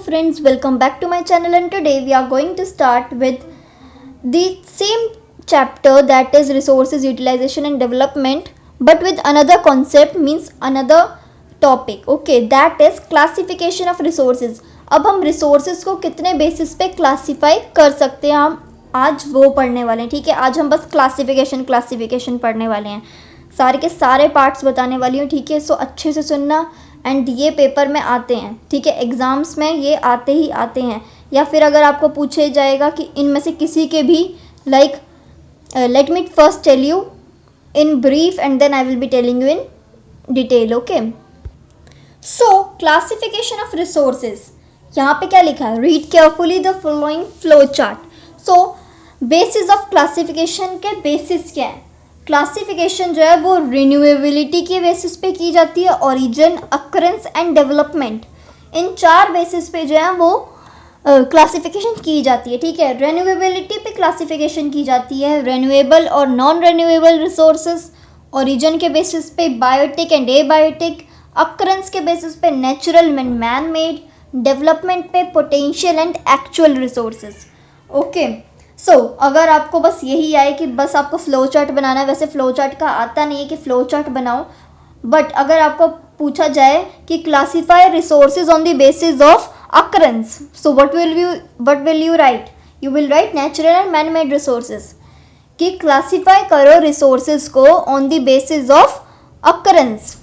friends, welcome back to my channel, and today we are going to start with the same chapter, that is resources utilization and development, but with another concept, means another topic. Okay, that is classification of resources. अब हम resources को कितने basis पे classify कर सकते हैं, हम आज वो पढ़ने वाले हैं. ठीक है, आज हम बस classification पढ़ने वाले हैं, सारे के सारे पार्ट्स बताने वाली हूँ. ठीक है, सो अच्छे से सुनना. एंड ये पेपर में आते हैं, ठीक है, एग्ज़ाम्स में ये आते ही आते हैं. या फिर अगर आपको पूछे जाएगा कि इनमें से किसी के भी like let me first tell you in brief and then I will be telling you in detail. Okay, so classification of resources, यहाँ पे क्या लिखा है, read carefully the following flow chart. So basis of classification के basis क्या है, classification जो है वो रिन्यूएबिलिटी के बेसिस पे की जाती है, ओरिजिन, अकरेंस एंड डेवलपमेंट, इन चार बेसिस पे जो है वो क्लासिफिकेशन की जाती है. ठीक है, रिन्यूएबिलिटी पे क्लासिफिकेशन की जाती है, रिन्यूएबल और नॉन रिन्यूएबल रिसोर्सेज, ओरिजिन के बेसिस पे बायोटिक एंड एबायोटिक, अकरेंस के बेसिस पे natural and man made, development पे potential and actual resources. Okay, so अगर आपको बस यही आए कि बस आपको फ्लो चार्ट बनाना है, वैसे फ्लो चार्ट का आता नहीं है कि फ्लो चार्ट बनाओ, बट अगर आपको पूछा जाए कि classify resources on the basis of occurrence, so what will you write, you will write natural and man made resources. कि क्लासीफाई करो रिसोर्सेज को on the basis of occurrence.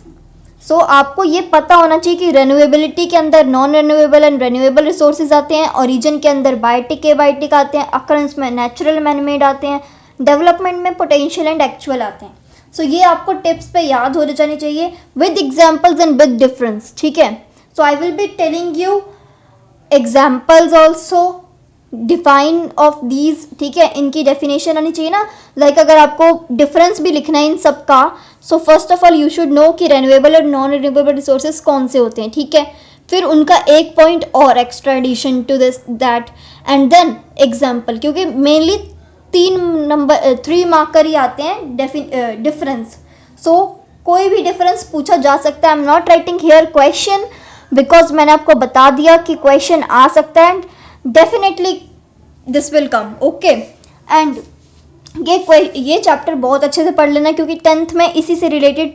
So आपको ये पता होना चाहिए कि रेन्यूएबिलिटी के अंदर non renewable and renewable resources आते हैं, ओरिजिन के अंदर बायोटिक एबायोटिक आते हैं, अकरेंस में नेचुरल मैन मेड आते हैं, डेवलपमेंट में पोटेंशियल एंड एक्चुअल आते हैं. सो ये आपको टिप्स पे याद हो जाने चाहिए with examples and with difference. ठीक है, so I will be telling you examples also, define of these. ठीक है, इनकी डेफिनेशन आनी चाहिए ना, लाइक अगर आपको डिफरेंस भी लिखना है इन सब का, सो first of all you should know कि रेन्यूएबल और नॉन रेन्यूएबल रिसोर्सेज कौन से होते हैं. ठीक है, फिर उनका एक पॉइंट और extra addition to this that, and then example, क्योंकि मेनली 3 मार्कर ही आते हैं डिफरेंस. सो कोई भी डिफरेंस पूछा जा सकता है. I am not writing here question because मैंने आपको बता दिया कि क्वेश्चन आ सकता है, and definitely this will come. Okay, and ये चैप्टर बहुत अच्छे से पढ़ लेना क्योंकि 10th में इसी से रिलेटेड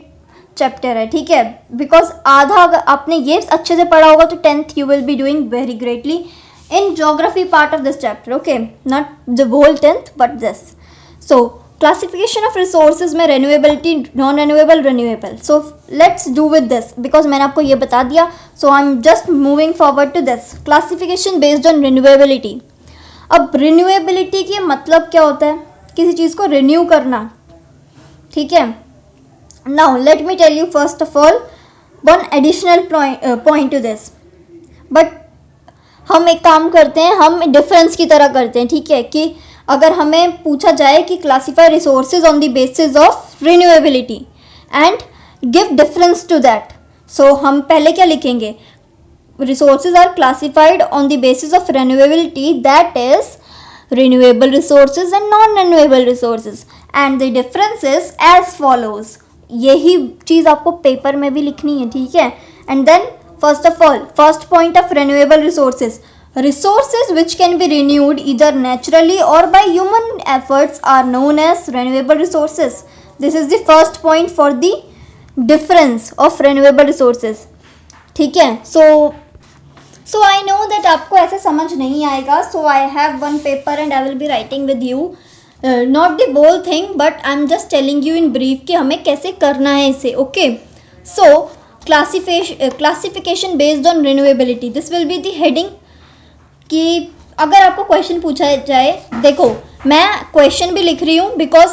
चैप्टर है. ठीक है, बिकॉज आधा अगर आपने ये अच्छे से पढ़ा होगा तो 10th you will be doing very greatly in geography part of this chapter. Okay, not the whole 10th but this. So classification of resources में renewability, non renewable, renewable. So let's do with this because मैंने आपको ये बता दिया. So I am just moving forward to this classification based on renewability. अब renewability के मतलब क्या होता है, किसी चीज़ को रिन्यू करना. ठीक है, now let me tell you first of all one additional point to this. But हम एक काम करते हैं, हम डिफरेंस की तरह करते हैं. ठीक है, कि अगर हमें पूछा जाए कि classify resources on the basis of renewability and give difference to that, so हम पहले क्या लिखेंगे, resources are classified on the basis of renewability, that is renewable resources and non-renewable resources, and the difference is as follows. यही चीज़ आपको paper में भी लिखनी है. ठीक है, and then first of all, first point of renewable resources, resources which can be renewed either naturally or by human efforts are known as renewable resources. This is the first point for the difference of renewable resources. ठीक है, so I know that आपको ऐसे समझ नहीं आएगा. So I have one paper and I will be writing with you, not the whole thing but I'm just telling you in brief कि हमें कैसे करना है इसे. Okay, so classification based on renewability, this will be the heading. कि अगर आपको question पूछा जाए, देखो मैं क्वेश्चन भी लिख रही हूँ बिकॉज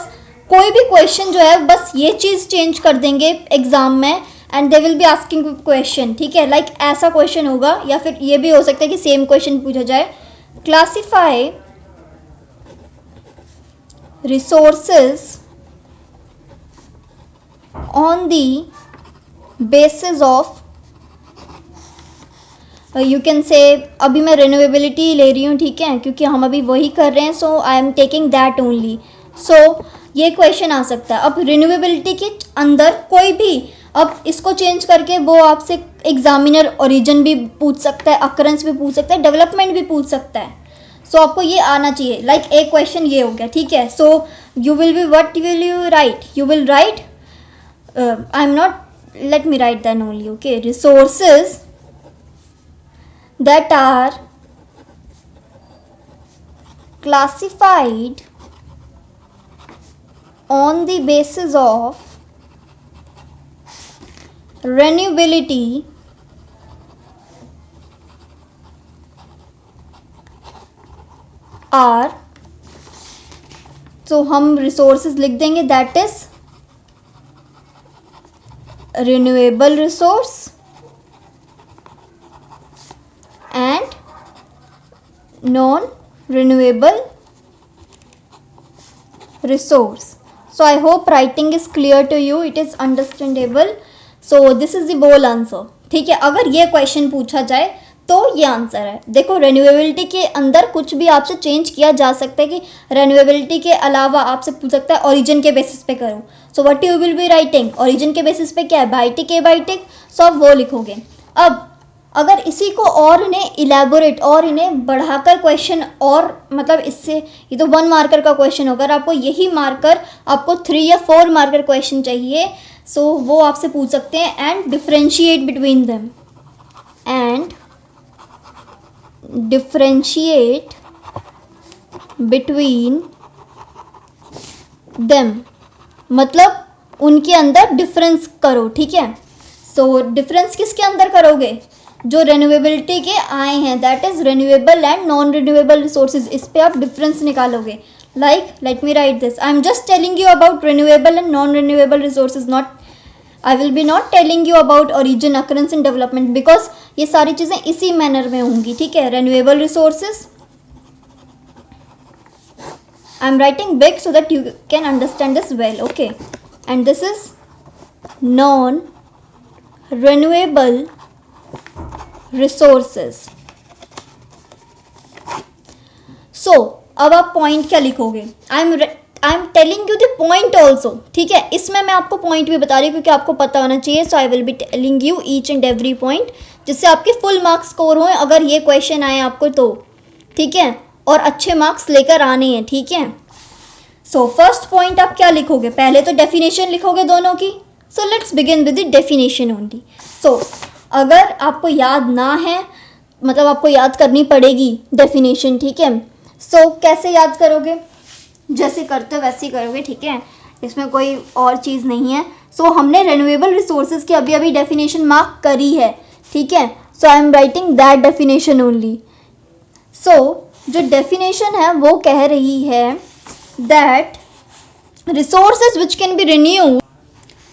कोई भी क्वेश्चन जो है बस ये चीज़ चेंज कर देंगे एग्जाम में and they will be asking question. ठीक है, लाइक ऐसा क्वेश्चन होगा, या फिर ये भी हो सकता है कि सेम क्वेश्चन पूछा जाए, classify resources on the basis of, you can से, अभी मैं रिन्यूएबिलिटी ले रही हूँ. ठीक है, क्योंकि हम अभी वही कर रहे हैं, so I am taking that only. So ये क्वेश्चन आ सकता है. अब रिन्यूएबिलिटी के अंदर कोई भी अब इसको चेंज करके वो आपसे एग्जामिनर ओरिजिन भी पूछ सकता है, अकरेंस भी पूछ सकता है, डेवलपमेंट भी पूछ सकता है. सो आपको ये आना चाहिए. लाइक एक क्वेश्चन ये हो गया, ठीक है. So you will B, what will you write? You will right, I am not, let me write then only, okay. Resources that are classified on the basis of renewability are, so हम resources लिख देंगे, that is renewable resource and non renewable resource. So I hope writing is clear to you, it is understandable. So this is the whole answer. ठीक है, अगर ये question पूछा जाए तो ये आंसर है. देखो रेन्यूएबिलिटी के अंदर कुछ भी आपसे चेंज किया जा सकता है कि रेन्यूएबिलिटी के अलावा आपसे पूछ सकता है ओरिजिन के बेसिस पे करो. So what you will be writing, origin के बेसिस पे क्या है, बाइटिक ए बाइटिक, सो आप वो लिखोगे. अब अगर इसी को और इन्हें इलेबोरेट और इन्हें बढ़ाकर क्वेश्चन, और मतलब इससे, ये तो 1 मार्कर का क्वेश्चन होगा, अगर आपको यही मार्कर आपको 3 या 4 मार्कर क्वेश्चन चाहिए, सो वो आपसे पूछ सकते हैं. And differentiate between them, and differentiate between them, मतलब उनके अंदर डिफरेंस करो. ठीक है, सो डिफरेंस किसके अंदर करोगे, जो रेन्यूएबिलिटी के आए हैं, that is renewable and non renewable resources. इस पे आप डिफरेंस निकालोगे. Like let me write this, I am just telling you about renewable and non renewable resources, not, I will B not telling you about origin, occurrence and development, because ये सारी चीज़ें इसी manner में होंगी. ठीक है, renewable resources, I am writing big so that you can understand this well, okay. And this is non renewable resources. So अब आप पॉइंट क्या लिखोगे, I am telling you the point also. ठीक है, इसमें मैं आपको पॉइंट भी बता रही हूँ क्योंकि आपको पता होना चाहिए. So I will be telling you each and every point, जिससे आपके फुल मार्क्स स्कोर हों अगर ये क्वेश्चन आए आपको तो. ठीक है, और अच्छे मार्क्स लेकर आने हैं. ठीक है, सो फर्स्ट पॉइंट आप क्या लिखोगे, पहले तो डेफिनेशन लिखोगे दोनों की. So let's begin with the definition only. So अगर आपको याद ना है, मतलब आपको याद करनी पड़ेगी डेफिनेशन. ठीक है, सो कैसे याद करोगे, जैसे करते हो वैसे ही करोगे. ठीक है, इसमें कोई और चीज़ नहीं है. सो हमने रेन्यूएबल रिसोर्सेज की अभी अभी डेफिनेशन मार्क करी है. ठीक है, so I am writing that definition only. So जो डेफिनेशन है वो कह रही है that resources which can be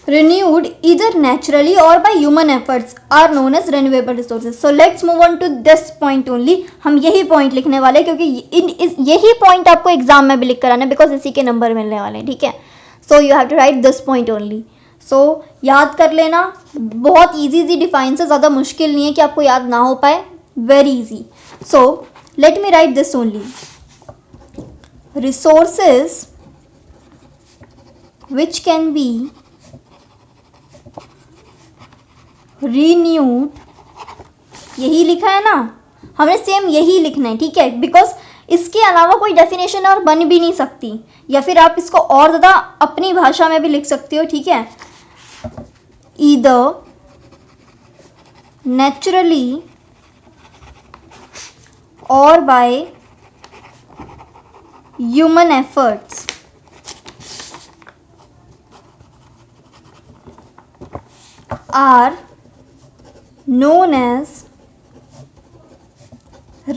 renewed either naturally or by human efforts are known as renewable resources. So let's move on to this point only. हम यही point लिखने वाले हैं क्योंकि यही पॉइंट आपको एग्जाम में भी लिख कर आना है, बिकॉज इसी के नंबर मिलने वाले हैं. ठीक है, so you have to write this point only. So याद कर लेना, बहुत ईजी डिफाइन से, ज़्यादा मुश्किल नहीं है कि आपको याद ना हो पाए, very easy. So let me write this only. Resources which can be renewed, यही लिखा है ना, हमें सेम यही लिखना है. ठीक है, बिकॉज इसके अलावा कोई डेफिनेशन और बन भी नहीं सकती, या फिर आप इसको और ज़्यादा अपनी भाषा में भी लिख सकते हो. ठीक है, either naturally or by human efforts are known as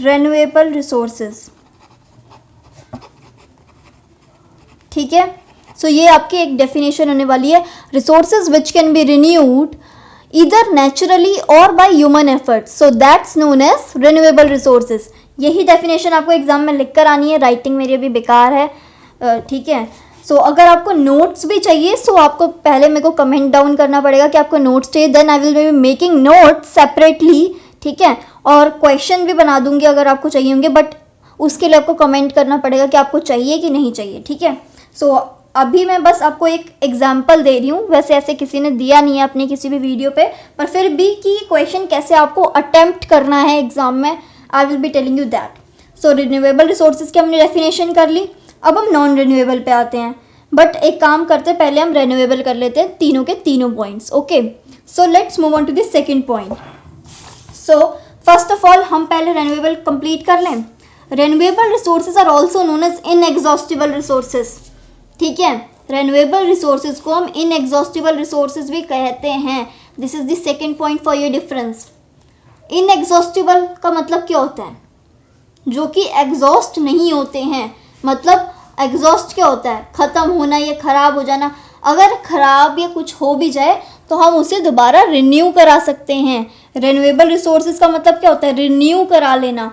renewable resources. ठीक है, सो ये आपकी एक डेफिनेशन होने वाली है. Resources which can B renewed either naturally or by human efforts, so that's known as renewable resources. यही डेफिनेशन आपको एग्जाम में लिख कर आनी है. राइटिंग मेरी अभी बेकार है. ठीक है, सो अगर आपको नोट्स भी चाहिए, सो आपको पहले मेरे को कमेंट डाउन करना पड़ेगा कि आपको नोट्स चाहिए, then I will be making notes separately. ठीक है, और क्वेश्चन भी बना दूंगी अगर आपको चाहिए होंगे, बट उसके लिए आपको कमेंट करना पड़ेगा कि आपको चाहिए कि नहीं चाहिए. ठीक है, सो अभी मैं बस आपको एक एग्जाम्पल दे रही हूँ, वैसे ऐसे किसी ने दिया नहीं है अपनी किसी भी वीडियो पे, पर फिर भी कि क्वेश्चन कैसे आपको अटेम्प्ट करना है एग्जाम में, आई will be telling you that. So renewable resources की हमने डेफिनेशन कर ली, अब हम नॉन रिन्यूएबल पे आते हैं। बट एक काम करते हैं, पहले हम रिन्यूएबल कर लेते हैं तीनों के तीनों points. Okay, so let's move on to the second point. So first of all हम पहले रिन्यूएबल कंप्लीट कर लें। Renewable resources are also known as inexhaustible resources. ठीक है, रिन्यूएबल रिसोर्सेज को हम इनएग्जॉस्टिबल रिसोर्सेज भी कहते हैं। This is the second point for your difference. Inexhaustible का मतलब क्या होता है? जो कि एग्जॉस्ट नहीं होते हैं। मतलब एग्जॉस्ट क्या होता है? खत्म होना या खराब हो जाना। अगर खराब या कुछ हो भी जाए तो हम उसे दोबारा रिन्यू करा सकते हैं। रिन्यूएबल रिसोर्सेज का मतलब क्या होता है? रिन्यू करा लेना।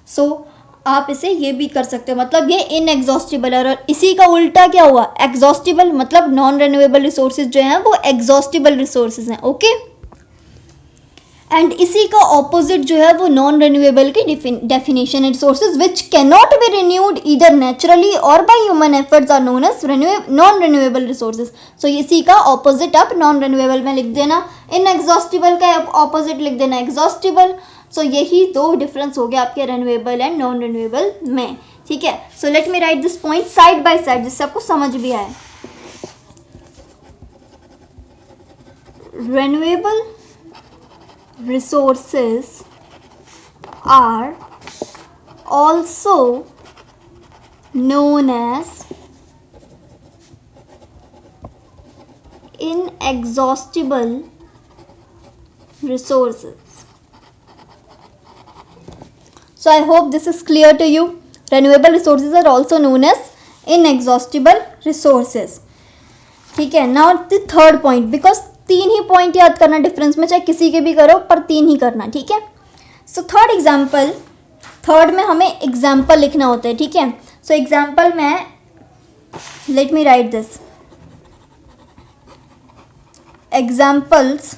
सो आप इसे ये भी कर सकते हो, मतलब ये इनएग्जॉस्टिबल है। और इसी का उल्टा क्या हुआ? एग्जॉस्टिबल, मतलब नॉन रिन्यूएबल रिसोर्सेज जो हैं वो एग्जॉस्टिबल रिसोर्सेज हैं। ओके, एंड इसी का ऑपोजिट जो है वो नॉन रिन्यूएबल की डेफिनेशन है। Resources which can not be renewed either naturally or by human efforts are known as non renewable resources. So इसी का ऑपोजिट आप नॉन रिन्यूएबल में लिख देना, इनएग्जॉस्टिबल का ऑपोजिट लिख देना एग्जॉस्टिबल। सो यही दो डिफरेंस हो गया आपके रिन्यूएबल एंड नॉन रिन्यूएबल में। ठीक है, so let me write this point side by side जिससे आपको समझ भी आए। Renewable resources are also known as inexhaustible resources. So I hope this is clear to you. Renewable resources are also known as inexhaustible resources. ठीक है, now the third point, because तीन ही point याद करना डिफरेंस में, चाहे किसी के भी करो पर तीन ही करना। ठीक है, सो थर्ड एग्जाम्पल, थर्ड में हमें एग्जाम्पल लिखना होता है। ठीक है, सो एग्जाम्पल में let me write this, examples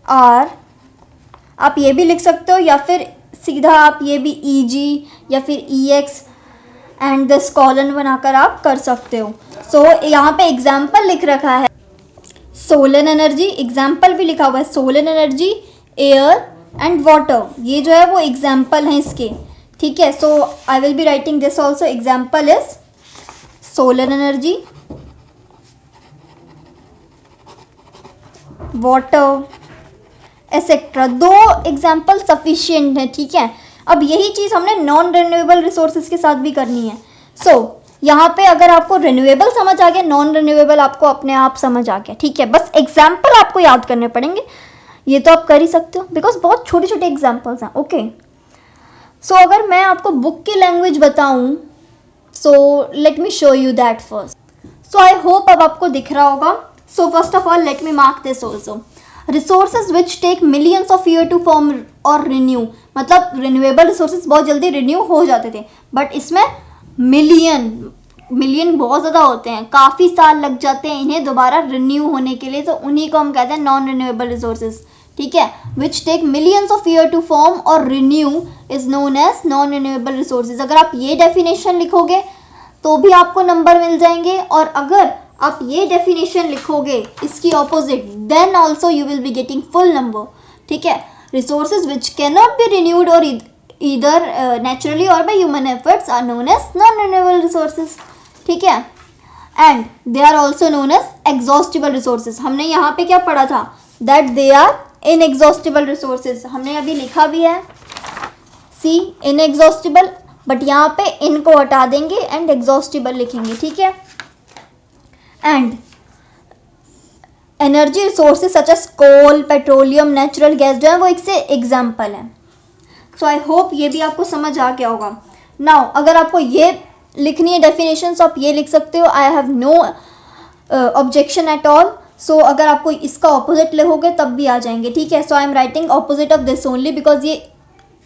are, आप ये भी लिख सकते हो या फिर सीधा आप ये भी EG या फिर EX एंड दिस कॉलन बनाकर आप कर सकते हो। सो यहाँ पे एग्जाम्पल लिख रखा है सोलर एनर्जी, एग्जाम्पल भी लिखा हुआ है solar energy, air and water, ये जो है वो एग्जाम्पल हैं इसके। ठीक है, so I will be writing this also, example is solar energy, water etcetera. दो एग्जाम्पल सफिशिएंट है। ठीक है, अब यही चीज़ हमने नॉन रिन्यूएबल रिसोर्सेज के साथ भी करनी है। सो यहाँ पे अगर आपको रिन्यूएबल समझ आ गया, नॉन रिन्यूएबल आपको अपने आप समझ आ गया। ठीक है, बस एग्जाम्पल आपको याद करने पड़ेंगे, ये तो आप कर ही सकते हो बिकॉज बहुत छोटे छोटे एग्जाम्पल्स हैं। ओके, सो अगर मैं आपको बुक की लैंग्वेज बताऊँ, so let me show you that first. So I hope अब आपको दिख रहा होगा। So first of all let me mark this also, resources which take millions of year to form और रिन्यू, मतलब रिन्यूएबल रिसोर्सेज बहुत जल्दी रिन्यू हो जाते थे, बट इसमें मिलियन बहुत ज़्यादा होते हैं, काफ़ी साल लग जाते हैं इन्हें दोबारा रिन्यू होने के लिए, तो उन्हीं को हम कहते हैं नॉन रिन्यूएबल रिसोर्सेज। ठीक है, which take millions of year to form और renew is known as non renewable resources. अगर आप ये डेफिनेशन लिखोगे तो भी आपको नंबर मिल जाएंगे, और अगर आप ये डेफिनेशन लिखोगे इसकी opposite, then also you will be getting full number. ठीक है, resources which can not be renewed और either naturally or by human efforts are known as non-renewable resources. ठीक है, and they are also known as exhaustible resources. हमने यहाँ पे क्या पढ़ा था? that they are inexhaustible resources. हमने अभी लिखा भी है C inexhaustible, बट यहाँ पे इनको हटा देंगे and exhaustible लिखेंगे। ठीक है, and energy resources such as coal, petroleum, natural gas जो है वो एक से एग्जाम्पल है। सो आई होप ये भी आपको समझ आ गया होगा। नाउ अगर आपको ये लिखनी है डेफिनेशन, आप ये लिख सकते हो, I have no objection at all. So अगर आपको इसका ऑपोजिट लिखोगे तब भी आ जाएंगे। ठीक है, so I am writing opposite of this only because ये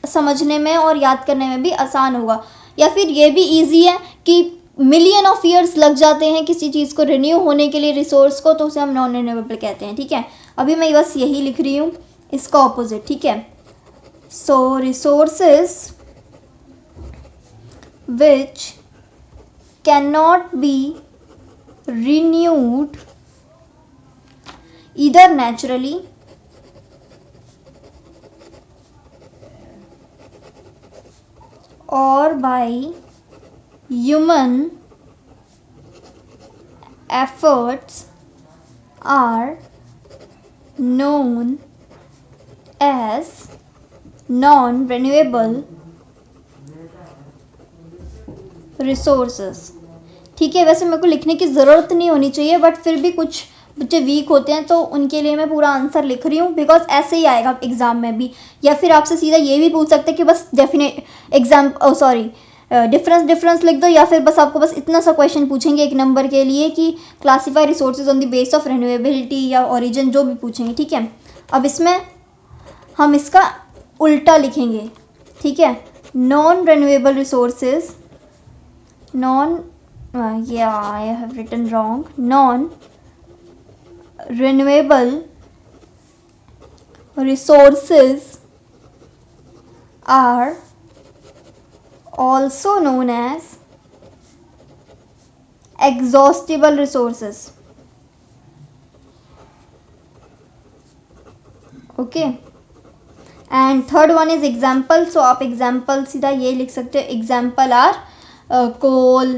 समझने में और याद करने में भी आसान होगा। या फिर ये भी ईजी है कि मिलियन ऑफ ईयर्स लग जाते हैं किसी चीज़ को रिन्यू होने के लिए, रिसोर्स को, तो उसे हम नॉन रिन्यूएबल कहते हैं। ठीक है, अभी मैं बस यही लिख रही हूँ, इसका ऑपोजिट। ठीक है, so resources which cannot be renewed either naturally or by human efforts are known as non-renewable resources। ठीक है, वैसे मेरे को लिखने की ज़रूरत नहीं होनी चाहिए, बट फिर भी कुछ बच्चे वीक होते हैं तो उनके लिए मैं पूरा आंसर लिख रही हूँ, बिकॉज ऐसे ही आएगा एग्ज़ाम में भी। या फिर आपसे सीधा ये भी पूछ सकते हैं कि बस डेफिनेट एग्जाम डिफरेंस लिख दो, या फिर बस आपको बस इतना सा क्वेश्चन पूछेंगे एक नंबर के लिए कि classify resources on the base of renewability या ओरिजिन, जो भी पूछेंगे। ठीक है, अब इसमें हम इसका उल्टा लिखेंगे। ठीक है, non renewable resources, I have written wrong. Non-renewable resources are also known as exhaustible resources. Okay. And third one is example. So आप example सीधा ये लिख सकते हो, example are coal,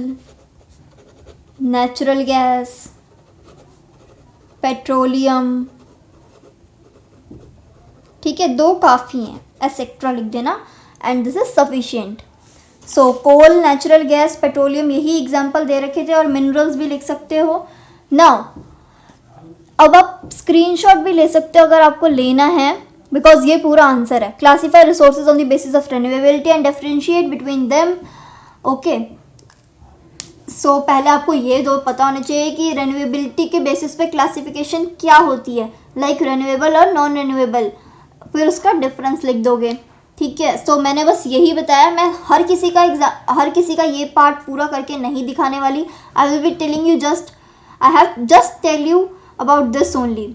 natural gas, petroleum. ठीक है, 2 काफ़ी हैं, एसेट्रा लिख देना, and this is sufficient. So coal, natural gas, petroleum, यही एग्जांपल दे रखे थे, और मिनरल्स भी लिख सकते हो। नाउ अब आप स्क्रीनशॉट भी ले सकते हो अगर आपको लेना है, बिकॉज ये पूरा आंसर है। Classify resources on the basis of renewability and differentiate between them. Okay, so पहले आपको ये 2 पता होने चाहिए कि रिन्यूएबिलिटी के बेसिस पे क्लासिफिकेशन क्या होती है, लाइक रिन्यूएबल और नॉन रिन्यूएबल, फिर उसका डिफरेंस लिख दोगे। ठीक है, सो मैंने बस यही बताया, मैं हर किसी का ये पार्ट पूरा करके नहीं दिखाने वाली। I will be telling you I have just tell you about this only.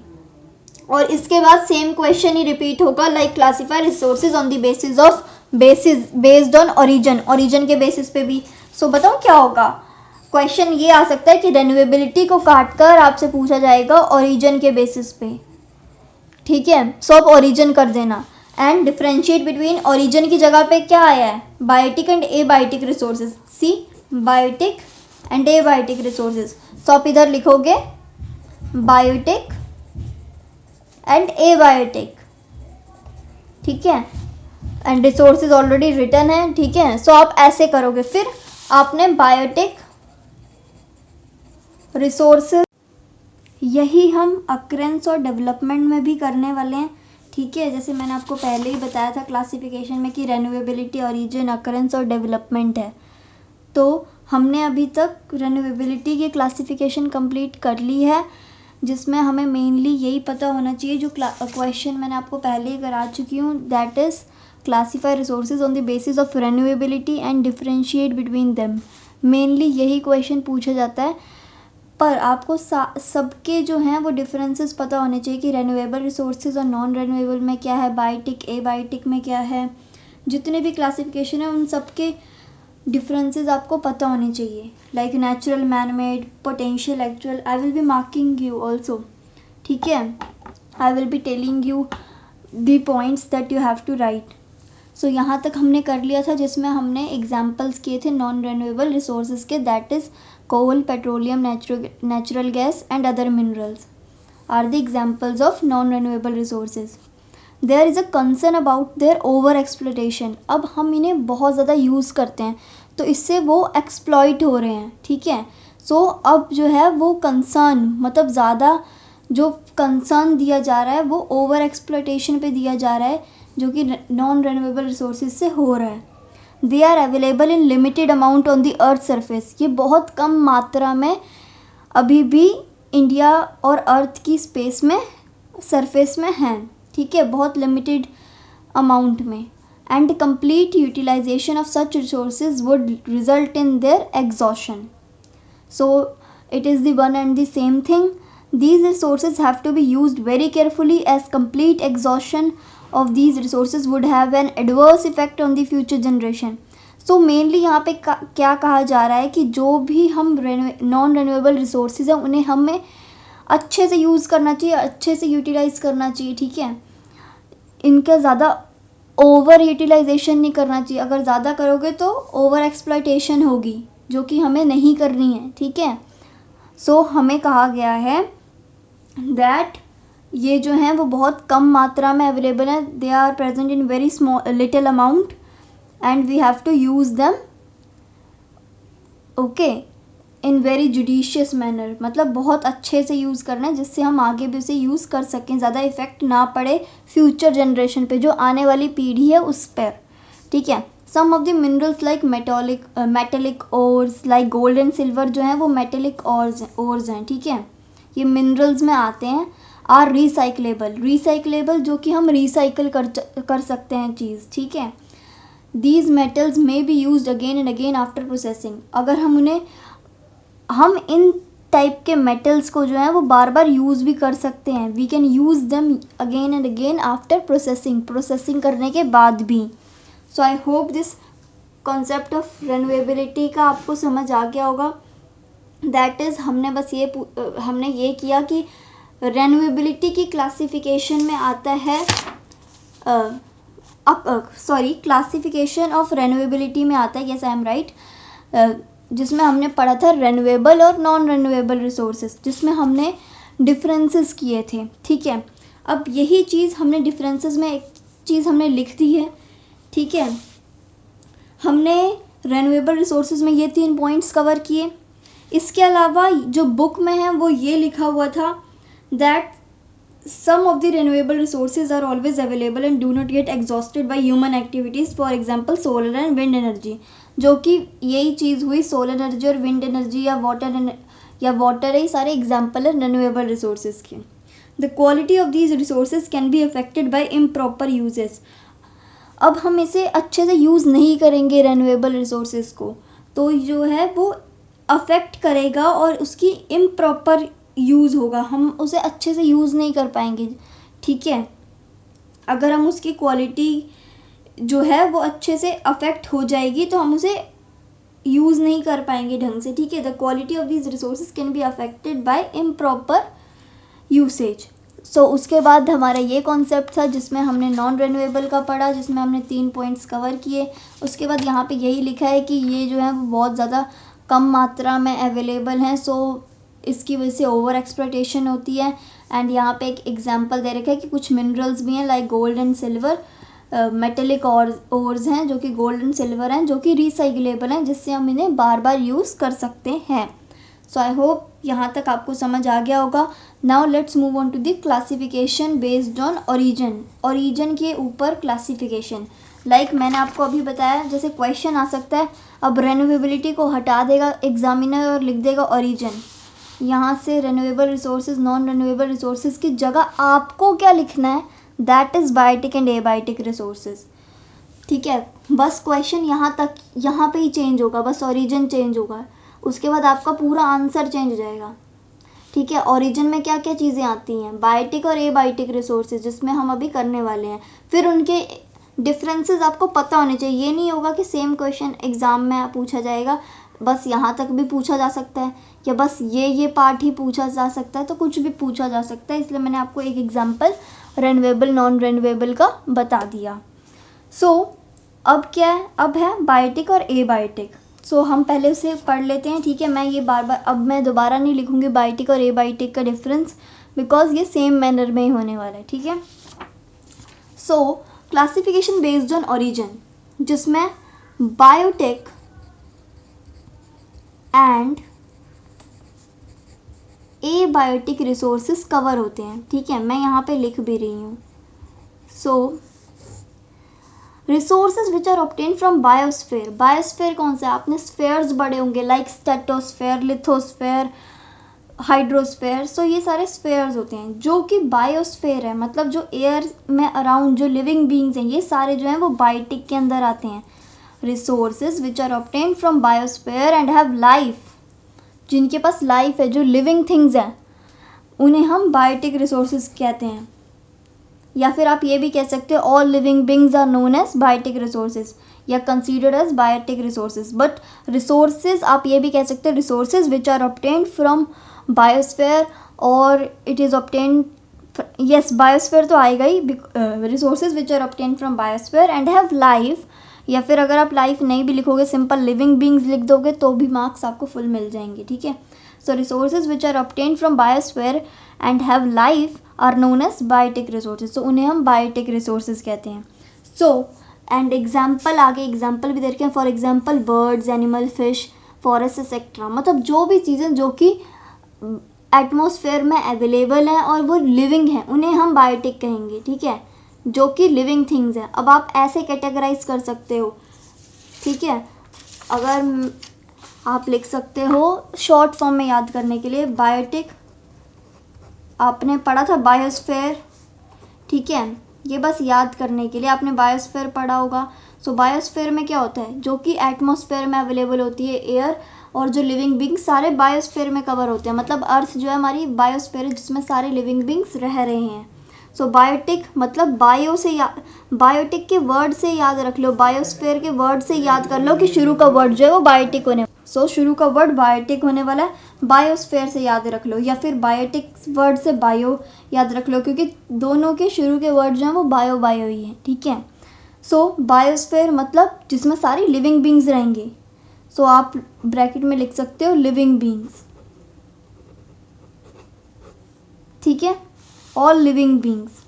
और इसके बाद सेम क्वेश्चन ही रिपीट होगा, like classify resources on the based on origin के बेसिस पे भी। सो बताओ क्या होगा, क्वेश्चन ये आ सकता है कि रिन्यूएबिलिटी को काटकर आपसे पूछा जाएगा ओरिजिन के बेसिस पे। ठीक है, सो अब ओरिजिन कर देना, एंड डिफरेंशिएट बिटवीन ओरिजिन की जगह पे क्या आया है, biotic and abiotic resources. See, biotic and abiotic resources. So आप इधर लिखोगे बायोटिक एंड एबायोटिक। ठीक है, एंड रिसोर्सेज ऑलरेडी रिटन है। ठीक है, सो आप ऐसे करोगे, फिर आपने बायोटिक रिसोर्सेज, यही हम अक्रेंस और डेवलपमेंट में भी करने वाले हैं। ठीक है, जैसे मैंने आपको पहले ही बताया था क्लासिफिकेशन में कि रिन्यूएबिलिटी, ओरिजिन, अक्रेंस और डेवलपमेंट है। तो हमने अभी तक रिन्यूएबिलिटी की क्लासिफिकेशन कंप्लीट कर ली है, जिसमें हमें मेनली यही पता होना चाहिए जो क्वेश्चन मैंने आपको पहले ही करा चुकी हूँ, that is classify resources on the basis of renewability and differentiate between them. Mainly यही क्वेश्चन पूछा जाता है, पर आपको सबके जो हैं वो डिफरेंसेस पता होने चाहिए कि रिन्यूएबल रिसोर्सेज और नॉन रिन्यूएबल में क्या है, बायोटिक, एबायोटिक में क्या है। जितने भी क्लासिफिकेशन है उन सब के डिफरेंसेस आपको पता होने चाहिए, like natural, man made, potential, actual. I will be marking you also. ठीक है, I will be telling you the points that you have to write. So यहाँ तक हमने कर लिया था, जिसमें हमने एग्जाम्पल्स किए थे नॉन रिन्यूएबल रिसोर्सेज के, that is coal, petroleum, natural gas and other minerals are the examples of non-renewable resources. There is a concern about their over exploitation. अब हम इन्हें बहुत ज़्यादा यूज़ करते हैं तो इससे वो एक्सप्लॉइट हो रहे हैं। ठीक है, सो अब जो है वो कंसर्न, मतलब ज़्यादा जो कंसर्न दिया जा रहा है वो ओवर एक्सप्लॉइटेशन पे दिया जा रहा है, जो कि नॉन रिन्यूएबल रिसोर्सेज से हो रहा है। They are available in limited amount on the earth surface. ये बहुत कम मात्रा में अभी भी इंडिया और अर्थ की स्पेस में, सरफेस में हैं। ठीक है, बहुत लिमिटेड अमाउंट में। And complete utilization of such resources would result in their exhaustion. So it is the one and the same thing. These resources have to be used very carefully, as complete exhaustion of these resources would have an adverse effect on the future generation. So mainly यहाँ पे क्या कहा जा रहा है कि जो भी हम नॉन रिन्यूएबल रिसोर्सेज हैं उन्हें हमें अच्छे से यूज़ करना चाहिए, अच्छे से यूटिलाइज़ करना चाहिए, ठीक है। इनका ज़्यादा ओवर यूटिलाइजेशन नहीं करना चाहिए। अगर ज़्यादा करोगे तो ओवर एक्सप्लॉयटेशन होगी, जो कि हमें नहीं करनी है, ठीक है। सो हमें कहा गया है दैट ये जो हैं वो बहुत कम मात्रा में अवेलेबल है, they are present in very small little amount and we have to use them okay in very judicious manner, मतलब बहुत अच्छे से यूज़ करना है जिससे हम आगे भी उसे यूज़ कर सकें, ज़्यादा इफ़ेक्ट ना पड़े फ्यूचर जनरेशन पे, जो आने वाली पीढ़ी है उस पर, ठीक है। Some of the minerals like metallic ores like gold and silver जो है वो मेटेलिक ओर्स हैं, ठीक है, ये मिनरल्स में आते हैं। आर रिसाइकलेबल जो कि हम रिसाइकल कर सकते हैं चीज़, ठीक है। दीज मेटल्स में B use again and again after processing, अगर हम इन टाइप के मेटल्स को जो है वो बार बार यूज़ भी कर सकते हैं। We can use them again and again after processing करने के बाद भी। So I hope this concept of renewability का आपको समझ आ गया होगा। दैट इज़ हमने ये किया कि रेन्यूएबिलिटी की क्लासिफिकेशन में आता है क्लासिफिकेशन ऑफ रेन्यूएबिलिटी में आता है, यस आई एम राइट, जिसमें हमने पढ़ा था रेन्यूएबल और नॉन रेन्यूएबल रिसोर्सेज, जिसमें हमने डिफरेंसेस किए थे, ठीक है। अब यही चीज़ हमने डिफरेंसेस में एक चीज़ हमने लिख दी है, ठीक है। हमने रेन्यूएबल रिसोर्सेज में ये 3 पॉइंट्स कवर किए। इसके अलावा जो बुक में है वो ये लिखा हुआ था that some of the renewable resources are always available and do not get exhausted by human activities, for example solar and wind energy, जो कि यही चीज़ हुई, सोलर एनर्जी और विंड एनर्जी या वाटर है, सारे एग्जाम्पल है renewable resources के। The quality of these resources can be affected by improper uses, अब हम इसे अच्छे से यूज़ नहीं करेंगे renewable resources को, तो जो है वो अफेक्ट करेगा और उसकी इम्प्रॉपर यूज़ होगा, हम उसे अच्छे से यूज़ नहीं कर पाएंगे, ठीक है। अगर हम उसकी क्वालिटी जो है वो अच्छे से अफेक्ट हो जाएगी तो हम उसे यूज़ नहीं कर पाएंगे ढंग से, ठीक है। The quality of these resources can be affected by improper usage. So उसके बाद हमारा ये कॉन्सेप्ट था जिसमें हमने नॉन रेन्यूएबल का पढ़ा, जिसमें हमने 3 पॉइंट्स कवर किए। उसके बाद यहाँ पे यही लिखा है कि ये जो है वो बहुत ज़्यादा कम मात्रा में अवेलेबल हैं, सो इसकी वजह से ओवर एक्सप्लॉयटेशन होती है। एंड यहाँ पे एक एग्जांपल दे रखा है कि कुछ मिनरल्स भी हैं like gold and silver, metallic ores हैं जो कि गोल्ड एंड सिल्वर हैं, जो कि रिसाइकलेबल हैं, जिससे हम इन्हें बार बार यूज़ कर सकते हैं। सो आई होप यहाँ तक आपको समझ आ गया होगा। Now let's move on to the classification based on origin के ऊपर क्लासिफिकेशन। लाइक मैंने आपको अभी बताया, जैसे क्वेश्चन आ सकता है, अब रेन्यूएबिलिटी को हटा देगा एग्जामिनर और लिख देगा ओरिजिन, यहाँ से renewable resources non renewable resources की जगह आपको क्या लिखना है, that is biotic and abiotic resources, ठीक है। बस क्वेश्चन यहाँ पे ही चेंज होगा, बस ओरिजिन चेंज होगा, उसके बाद आपका पूरा आंसर चेंज हो जाएगा, ठीक है। ओरिजिन में क्या क्या चीज़ें आती हैं, बायोटिक और एबायोटिक रिसोर्सेज, जिसमें हम अभी करने वाले हैं। फिर उनके डिफरेंसेस आपको पता होने चाहिए, ये नहीं होगा कि सेम क्वेश्चन एग्ज़ाम में पूछा जाएगा, बस यहाँ तक भी पूछा जा सकता है या बस ये पार्ट ही पूछा जा सकता है, तो कुछ भी पूछा जा सकता है। इसलिए मैंने आपको एक एग्जांपल रेन्यूएबल नॉन रेन्यूएबल का बता दिया। सो अब क्या है, अब है बायोटिक और एबायोटिक। सो हम पहले उसे पढ़ लेते हैं, ठीक है। मैं ये अब मैं दोबारा नहीं लिखूँगी बायोटिक और एबायोटिक का डिफरेंस, बिकॉज ये सेम मैनर में ही होने वाला है, ठीक है। So classification based on origin, जिसमें biotic and abiotic resources cover होते हैं, ठीक है। मैं यहाँ पे लिख भी रही हूँ। So resources which are obtain from biosphere, biosphere कौन सा है, आपने स्फेयर्स बड़े होंगे like stratosphere, lithosphere, hydrosphere. So ये सारे स्फेयर्स होते हैं जो कि बायोस्फेयर है, मतलब जो एयर में अराउंड जो लिविंग बींग्स हैं, ये सारे जो हैं वो बायोटिक के अंदर आते हैं। Resources which are obtain from biosphere and have life, जिनके पास लाइफ है, जो लिविंग थिंग्स हैं, उन्हें हम बायोटिक रिसोर्सेज कहते हैं। या फिर आप ये भी कह सकते हो all living beings are known as biotic resources, या considered as biotic resources. But resources आप ये भी कह सकते हैं resources which are obtained from biosphere और it is obtained, yes biosphere तो आएगा ही, resources which are obtained from biosphere and have life, या फिर अगर आप लाइफ नहीं भी लिखोगे सिंपल लिविंग बींग्स लिख दोगे तो भी मार्क्स आपको फुल मिल जाएंगे, ठीक है। So resources which are obtained from biosphere and have life are known as biotic resources, तो उन्हें हम बायोटिक रिसोर्सेज कहते हैं। सो एंड एग्जाम्पल, आगे एग्जाम्पल भी दे रखे हैं, for example birds, animal, fish, forest etcetera, मतलब जो भी चीज़ें जो कि एटमॉस्फेयर में अवेलेबल हैं और वो लिविंग हैं उन्हें हम बायोटिक कहेंगे, ठीक है, जो कि लिविंग थिंग्स हैं। अब आप ऐसे कैटेगराइज कर सकते हो, ठीक है, अगर आप लिख सकते हो शॉर्ट फॉर्म में याद करने के लिए, बायोटिक आपने पढ़ा था बायोस्फीयर, ठीक है, ये बस याद करने के लिए आपने बायोस्फीयर पढ़ा होगा। सो बायोस्फीयर में क्या होता है, जो कि एटमॉस्फेयर में अवेलेबल होती है एयर, और जो लिविंग बींग्स सारे बायोस्फीयर में कवर होते हैं, मतलब अर्थ जो है हमारी बायोस्फीयर है जिसमें सारे लिविंग बींग्स रह रहे हैं। सो बायोटिक मतलब बायो से बायोटिक के वर्ड से याद रख लो, बायोस्फीयर के वर्ड से याद कर लो कि शुरू का वर्ड जो है वो बायोटिक होने, सो शुरू का वर्ड बायोटिक होने वाला है, बायोस्फीयर से याद रख लो, या फिर बायोटिक वर्ड से बायो याद रख लो, क्योंकि दोनों के शुरू के वर्ड जो हैं वो बायो बायो ही हैं, ठीक है। सो बायोस्फीयर मतलब जिसमें सारी लिविंग बींग्स रहेंगे, सो आप ब्रैकेट में लिख सकते हो लिविंग बींग्स, ठीक है, ऑल लिविंग बींग्स।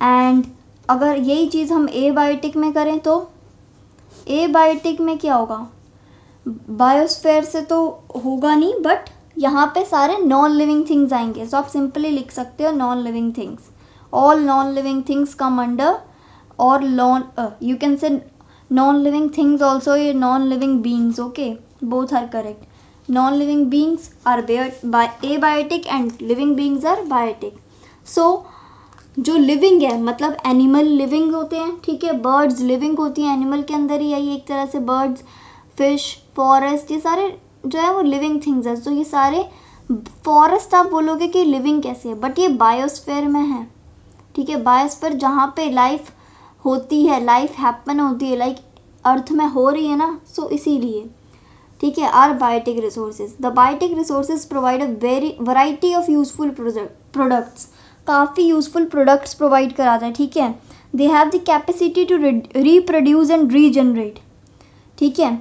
एंड अगर यही चीज़ हम ए बायोटिक में करें तो ए बायोटिक में क्या होगा, बायोस्फीयर से तो होगा नहीं, बट यहाँ पे सारे नॉन लिविंग थिंग्स आएंगे। सो आप सिंपली लिख सकते हो non living things, all non living things come under, or you can say non living things also, ये non living beings, okay, both are correct. Non living beings are abiotic and living beings are biotic. So जो living है मतलब animal living होते हैं, ठीक है, birds living होती हैं, एनिमल के अंदर ही आई एक तरह से, बर्ड्स, फिश, फॉरेस्ट, ये सारे जो है वो लिविंग थिंग्स है। तो ये सारे, फॉरेस्ट आप बोलोगे कि लिविंग कैसे है, बट ये बायोस्फीयर में है, ठीक है, बायोस्फीयर जहाँ पे लाइफ होती है, लाइफ हैपन होती है, लाइक अर्थ में हो रही है ना, सो इसीलिए, ठीक है, are biotic resources. The biotic resources provide a very variety of useful products, काफ़ी यूजफुल प्रोडक्ट्स प्रोवाइड कराता है, ठीक है। They have the capacity to reproduce and regenerate, ठीक है,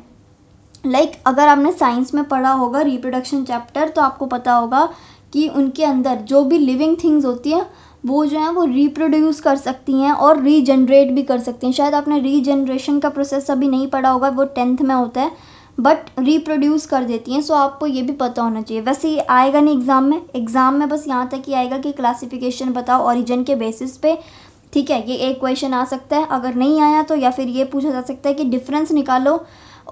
लाइक अगर आपने साइंस में पढ़ा होगा रिप्रोडक्शन चैप्टर, तो आपको पता होगा कि उनके अंदर जो भी लिविंग थिंग्स होती हैं वो जो है वो रिप्रोड्यूस कर सकती हैं और रीजनरेट भी कर सकती हैं। शायद आपने रीजनरेशन का प्रोसेस अभी नहीं पढ़ा होगा, वो 10th में होता है, बट रिप्रोड्यूस कर देती हैं। सो आपको ये भी पता होना चाहिए। वैसे ये आएगा नहीं एग्ज़ाम में बस यहाँ तक ही आएगा कि क्लासिफिकेशन बताओ ओरिजिन के बेसिस पे, ठीक है, ये एक क्वेश्चन आ सकता है। अगर नहीं आया तो या फिर ये पूछा जा सकता है कि डिफरेंस निकालो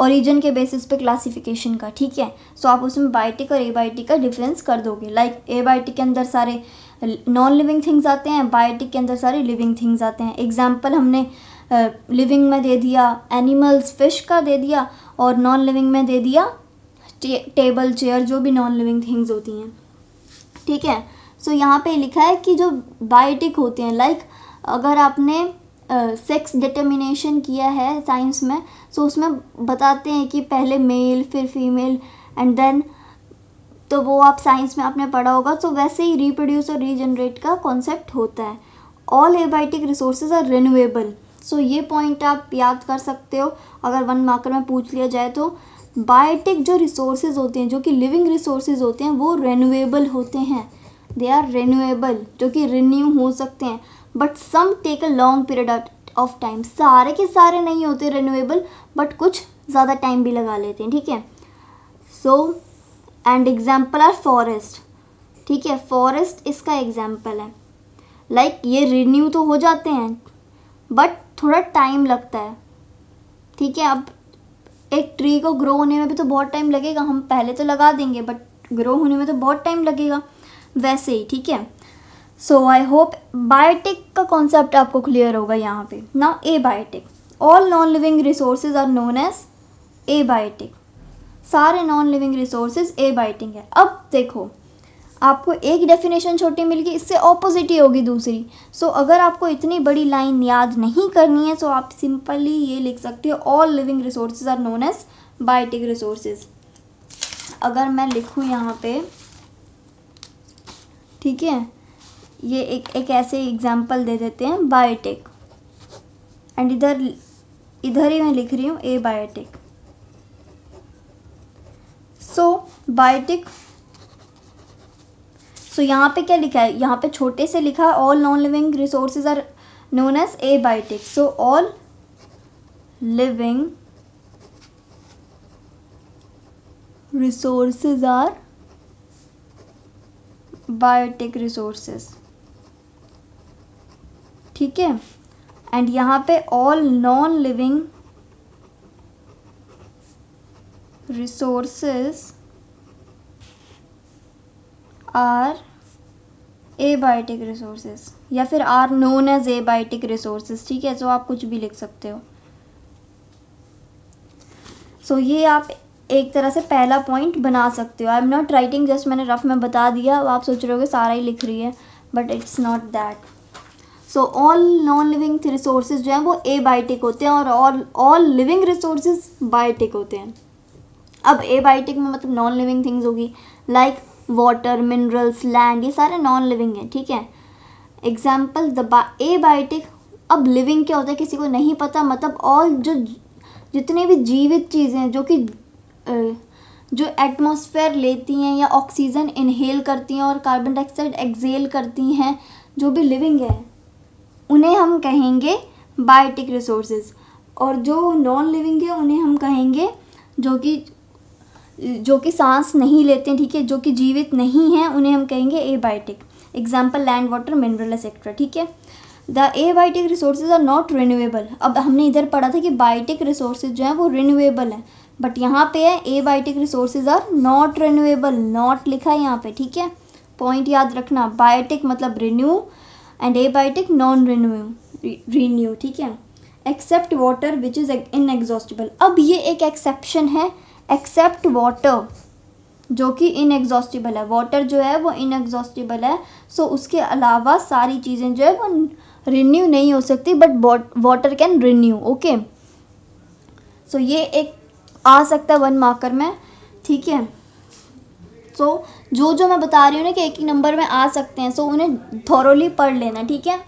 ओरिजिन के बेसिस पे क्लासिफिकेशन का, ठीक है। सो आप उसमें बायोटिक और एबायोटिक का डिफरेंस कर दोगे, लाइक एबायोटिक के अंदर सारे नॉन लिविंग थिंग्स आते हैं, बायोटिक के अंदर सारे लिविंग थिंग्स आते हैं। एग्जाम्पल हमने लिविंग में दे दिया एनिमल्स, फिश का दे दिया, और नॉन लिविंग में दे दिया टेबल, चेयर, जो भी नॉन लिविंग थिंग्स होती हैं, ठीक है। सो यहाँ पे लिखा है कि जो बायोटिक होते हैं, लाइक अगर आपने सेक्स डिटर्मिनेशन किया है साइंस में, सो उसमें बताते हैं कि पहले मेल फिर फीमेल एंड देन, तो वो आप साइंस में आपने पढ़ा होगा। सो वैसे ही रिप्रोड्यूस और रीजनरेट का कॉन्सेप्ट होता है। All abiotic resources are renewable, so ये पॉइंट आप याद कर सकते हो अगर 1 मार्कर में पूछ लिया जाए तो। बायोटिक जो रिसोर्सेज होते हैं, जो कि लिविंग रिसोर्सेज होते हैं, वो रिन्यूएबल होते हैं, दे आर रिन्यूएबल, जो कि रिन्यू हो सकते हैं, but some take a long period of time. सारे के सारे नहीं होते रिन्यूएबल, बट कुछ ज़्यादा टाइम भी लगा लेते हैं, ठीक है। So and example are forest, ठीक है, फॉरेस्ट इसका एग्जाम्पल है। लाइक ये रिन्यू तो हो जाते हैं बट थोड़ा टाइम लगता है, ठीक है। अब एक ट्री को ग्रो होने में भी तो बहुत टाइम लगेगा, हम पहले तो लगा देंगे बट ग्रो होने में तो बहुत टाइम लगेगा, वैसे ही, ठीक है। सो आई होप बायोटिक का कॉन्सेप्ट आपको क्लियर होगा यहाँ पे। Now abiotic, all non living resources are known as abiotic, सारे नॉन लिविंग रिसोर्सेज एबायोटिक है। अब देखो, आपको एक डेफिनेशन छोटी मिल गई, इससे ऑपोजिट ही होगी दूसरी। सो अगर आपको इतनी बड़ी लाइन याद नहीं करनी है, सो आप सिंपली ये लिख सकते हो, all living resources are known as biotic resources. अगर मैं लिखूँ यहाँ पे, ठीक है, ये एक ऐसे एग्जाम्पल दे देते हैं, बायोटिक, एंड इधर ही मैं लिख रही हूँ ए बायोटिक। सो बायोटिक, सो यहाँ पे क्या लिखा है, यहाँ पे छोटे से लिखा है all non living resources are known as abiotic. So all living resources are biotic resources, ठीक है। एंड यहाँ पे all non living resources are abiotic resources, या फिर are known as abiotic resources, ठीक है। सो आप कुछ भी लिख सकते हो। सो ये आप एक तरह से पहला पॉइंट बना सकते हो। I am not writing, just मैंने रफ में बता दिया। अब आप सोच रहे हो कि सारा ही लिख रही है, but it's not that. So all non living resources जो हैं वो एबायोटिक होते हैं, और ऑल लिविंग रिसोर्सेज बायोटिक होते हैं। अब एबायोटिक में मतलब नॉन लिविंग थिंग्स होगी, लाइक वाटर, मिनरल्स, लैंड, ये सारे नॉन लिविंग हैं, ठीक है। Example the abiotic. अब लिविंग क्या होता है किसी को नहीं पता, मतलब ऑल जितने भी जीवित चीज़ें हैं जो एटमॉस्फेयर लेती हैं या ऑक्सीजन इनहेल करती हैं और कार्बन डाइऑक्साइड एक्सहेल करती हैं, जो भी लिविंग है उन्हें हम कहेंगे बायोटिक रिसोर्सेज। और जो नॉन लिविंग है उन्हें हम कहेंगे जो कि सांस नहीं लेते हैं, ठीक है, जो कि जीवित नहीं हैं, उन्हें हम कहेंगे abiotic. Example land, water, mineral etcetera, ठीक है। The abiotic resources are not renewable. अब हमने इधर पढ़ा था कि बायोटिक रिसोर्सेज जो हैं वो रिन्यूएबल है, बट यहाँ पे है abiotic resources are not renewable, not लिखा है यहाँ पे, ठीक है। पॉइंट याद रखना, बायोटिक मतलब renew and abiotic non renew, ठीक है। Except water which is inexhaustible. अब ये एक एक्सेप्शन है, एक्सेप्ट वाटर जो कि इनएग्जॉस्टिबल है। वाटर जो है वो इनएग्जॉस्टिबल है, सो उसके अलावा सारी चीज़ें जो है वो रिन्यू नहीं हो सकती, but water can renew, okay. So ये एक आ सकता है 1 मार्कर में, ठीक है। सो जो मैं बता रही हूँ ना कि एक ही नंबर में आ सकते हैं, सो उन्हें थॉरोली पढ़ लेना, ठीक है।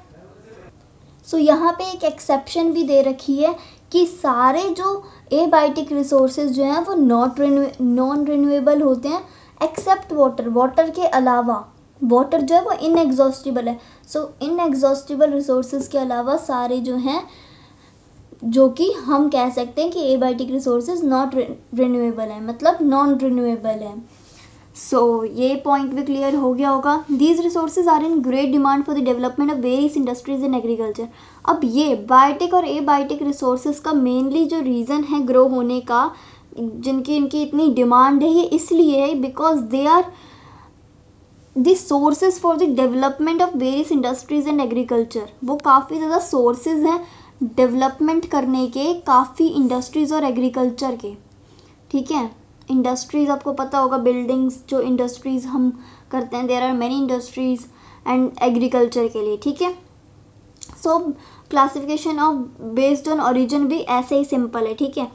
सो यहाँ पे एक एक्सेप्शन भी दे रखी है कि सारे जो एबायोटिक रिसोर्सेज जो हैं वो नॉन रिन्यूएबल होते हैं, एक्सेप्ट वाटर, वाटर के अलावा। वाटर जो है वो इनएग्जॉस्टिबल है, सो इनएग्जॉस्टिबल रिसोर्सेज के अलावा सारे जो हैं, जो कि हम कह सकते हैं कि एबायोटिक रिसोर्सेज नॉट रिन्यूएबल है, मतलब नॉन रिन्यूएबल है। सो ये पॉइंट भी क्लियर हो गया होगा। These resources are in great demand for the development of various industries in agriculture. अब ये बायोटिक और एबायोटिक रिसोर्सेज का मेनली जो रीज़न है ग्रो होने का, इनकी इतनी डिमांड है, ये इसलिए है because they are the sources for the development of various industries and agriculture. वो काफ़ी ज़्यादा सोर्सेज हैं डेवलपमेंट करने के, काफ़ी इंडस्ट्रीज़ और एग्रीकल्चर के, ठीक है। इंडस्ट्रीज़ आपको पता होगा, बिल्डिंग्स, जो इंडस्ट्रीज़ हम करते हैं, there are many industries and agriculture के लिए, ठीक है। So classification of based on origin भी ऐसे ही सिंपल है, ठीक है।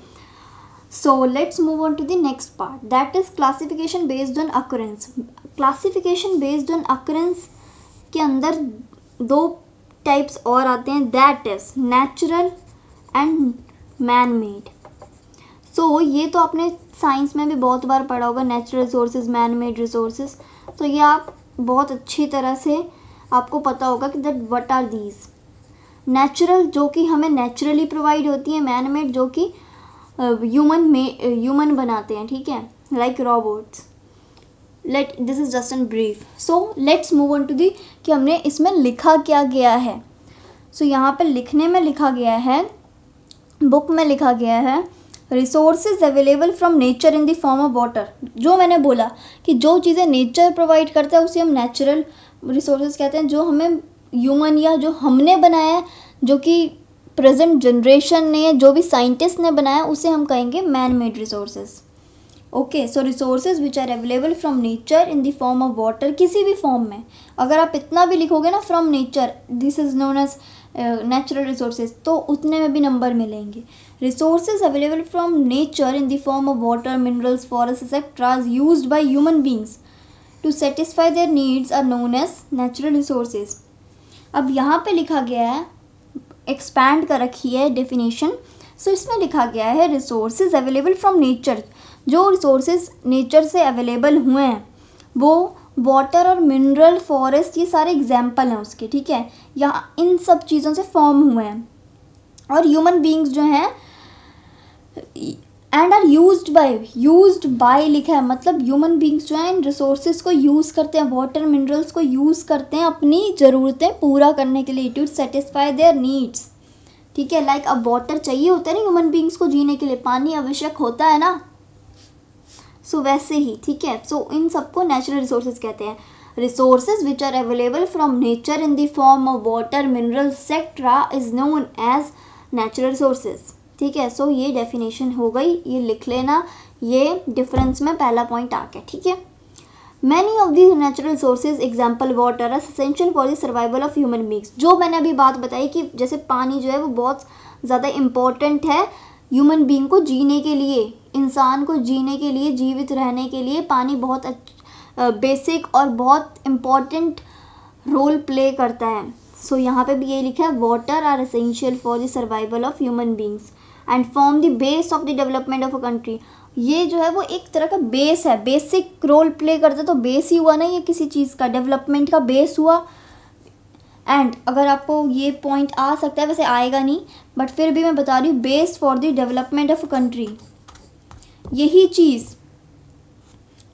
So let's move on to the next part, that is classification based on occurrence. Classification based on occurrence के अंदर 2 टाइप्स और आते हैं, that is natural and man made. So ये तो आपने साइंस में भी बहुत बार पढ़ा होगा, natural resources, man made resources. तो ये आप बहुत अच्छी तरह से आपको पता होगा कि that what are these. Natural जो कि हमें नेचुरली प्रोवाइड होती है, मैन मेड जो कि ह्यूमन बनाते हैं, ठीक है, like robots. This is just an brief. So let's move on to the कि हमने इसमें लिखा क्या गया है। सो यहाँ पे लिखने में लिखा गया है, बुक में लिखा गया है, resources available from nature in the form of water. जो मैंने बोला कि जो चीज़ें नेचर प्रोवाइड करता है उसे हम नेचुरल रिसोर्सेज कहते हैं, जो हमें ह्यूमन या जो हमने बनाया है, जो कि प्रेजेंट जनरेशन ने, जो भी साइंटिस्ट ने बनाया, उसे हम कहेंगे man made resources, okay, so resources which are available from nature in the form of water, किसी भी फॉर्म में अगर आप इतना भी लिखोगे ना from nature, this is known as natural resources, तो उतने में भी नंबर मिलेंगे. Resources available from nature in the form of water, minerals, forest etcetera used by human beings to satisfy their needs are known as natural resources. अब यहाँ पे लिखा गया है, एक्सपैंड कर रखी है डेफिनेशन. सो इसमें लिखा गया है रिसोर्सेज अवेलेबल फ्रॉम नेचर, जो रिसोर्सेज नेचर से अवेलेबल हुए हैं वो वाटर और मिनरल, फॉरेस्ट, ये सारे एग्जाम्पल हैं उसके. ठीक है, यहाँ इन सब चीज़ों से फॉर्म हुए हैं. और ह्यूमन बींग्स जो हैं एंड आर यूज्ड बाय लिखा है, मतलब ह्यूमन बींग्स जो हैं इन रिसोर्सेज को यूज़ करते हैं, वाटर मिनरल्स को यूज़ करते हैं अपनी ज़रूरतें पूरा करने के लिए, टू सेटिस्फाई देयर नीड्स. ठीक है, लाइक अब वाटर चाहिए होता है ना ह्यूमन बींग्स को जीने के लिए, पानी आवश्यक होता है ना, सो वैसे ही. ठीक है, सो इन सबको नेचुरल रिसोर्सेज कहते हैं. Resources which are available from nature in the form of water, mineral etcetera is known as natural resources. ठीक है, सो ये डेफिनेशन हो गई, ये लिख लेना, ये डिफरेंस में पहला पॉइंट आ गया. ठीक है, many of the natural resources example water are essential for the survival of human beings. जो मैंने अभी बात बताई कि जैसे पानी जो है वो बहुत ज़्यादा इम्पॉर्टेंट है ह्यूमन बींग को जीने के लिए, इंसान को जीने के लिए, जीवित रहने के लिए पानी बहुत बेसिक और बहुत इम्पॉर्टेंट रोल प्ले करता है. सो यहाँ पे भी ये लिखा है, water are essential for the survival of human beings and form the base of the development of a country. ये जो है वो एक तरह का बेस है, बेसिक रोल प्ले करता है, तो बेस ही हुआ ना ये किसी चीज़ का, डेवलपमेंट का बेस हुआ. एंड अगर आपको ये पॉइंट आ सकता है, वैसे आएगा नहीं बट फिर भी मैं बता रही हूँ, base for the development of a country, यही चीज़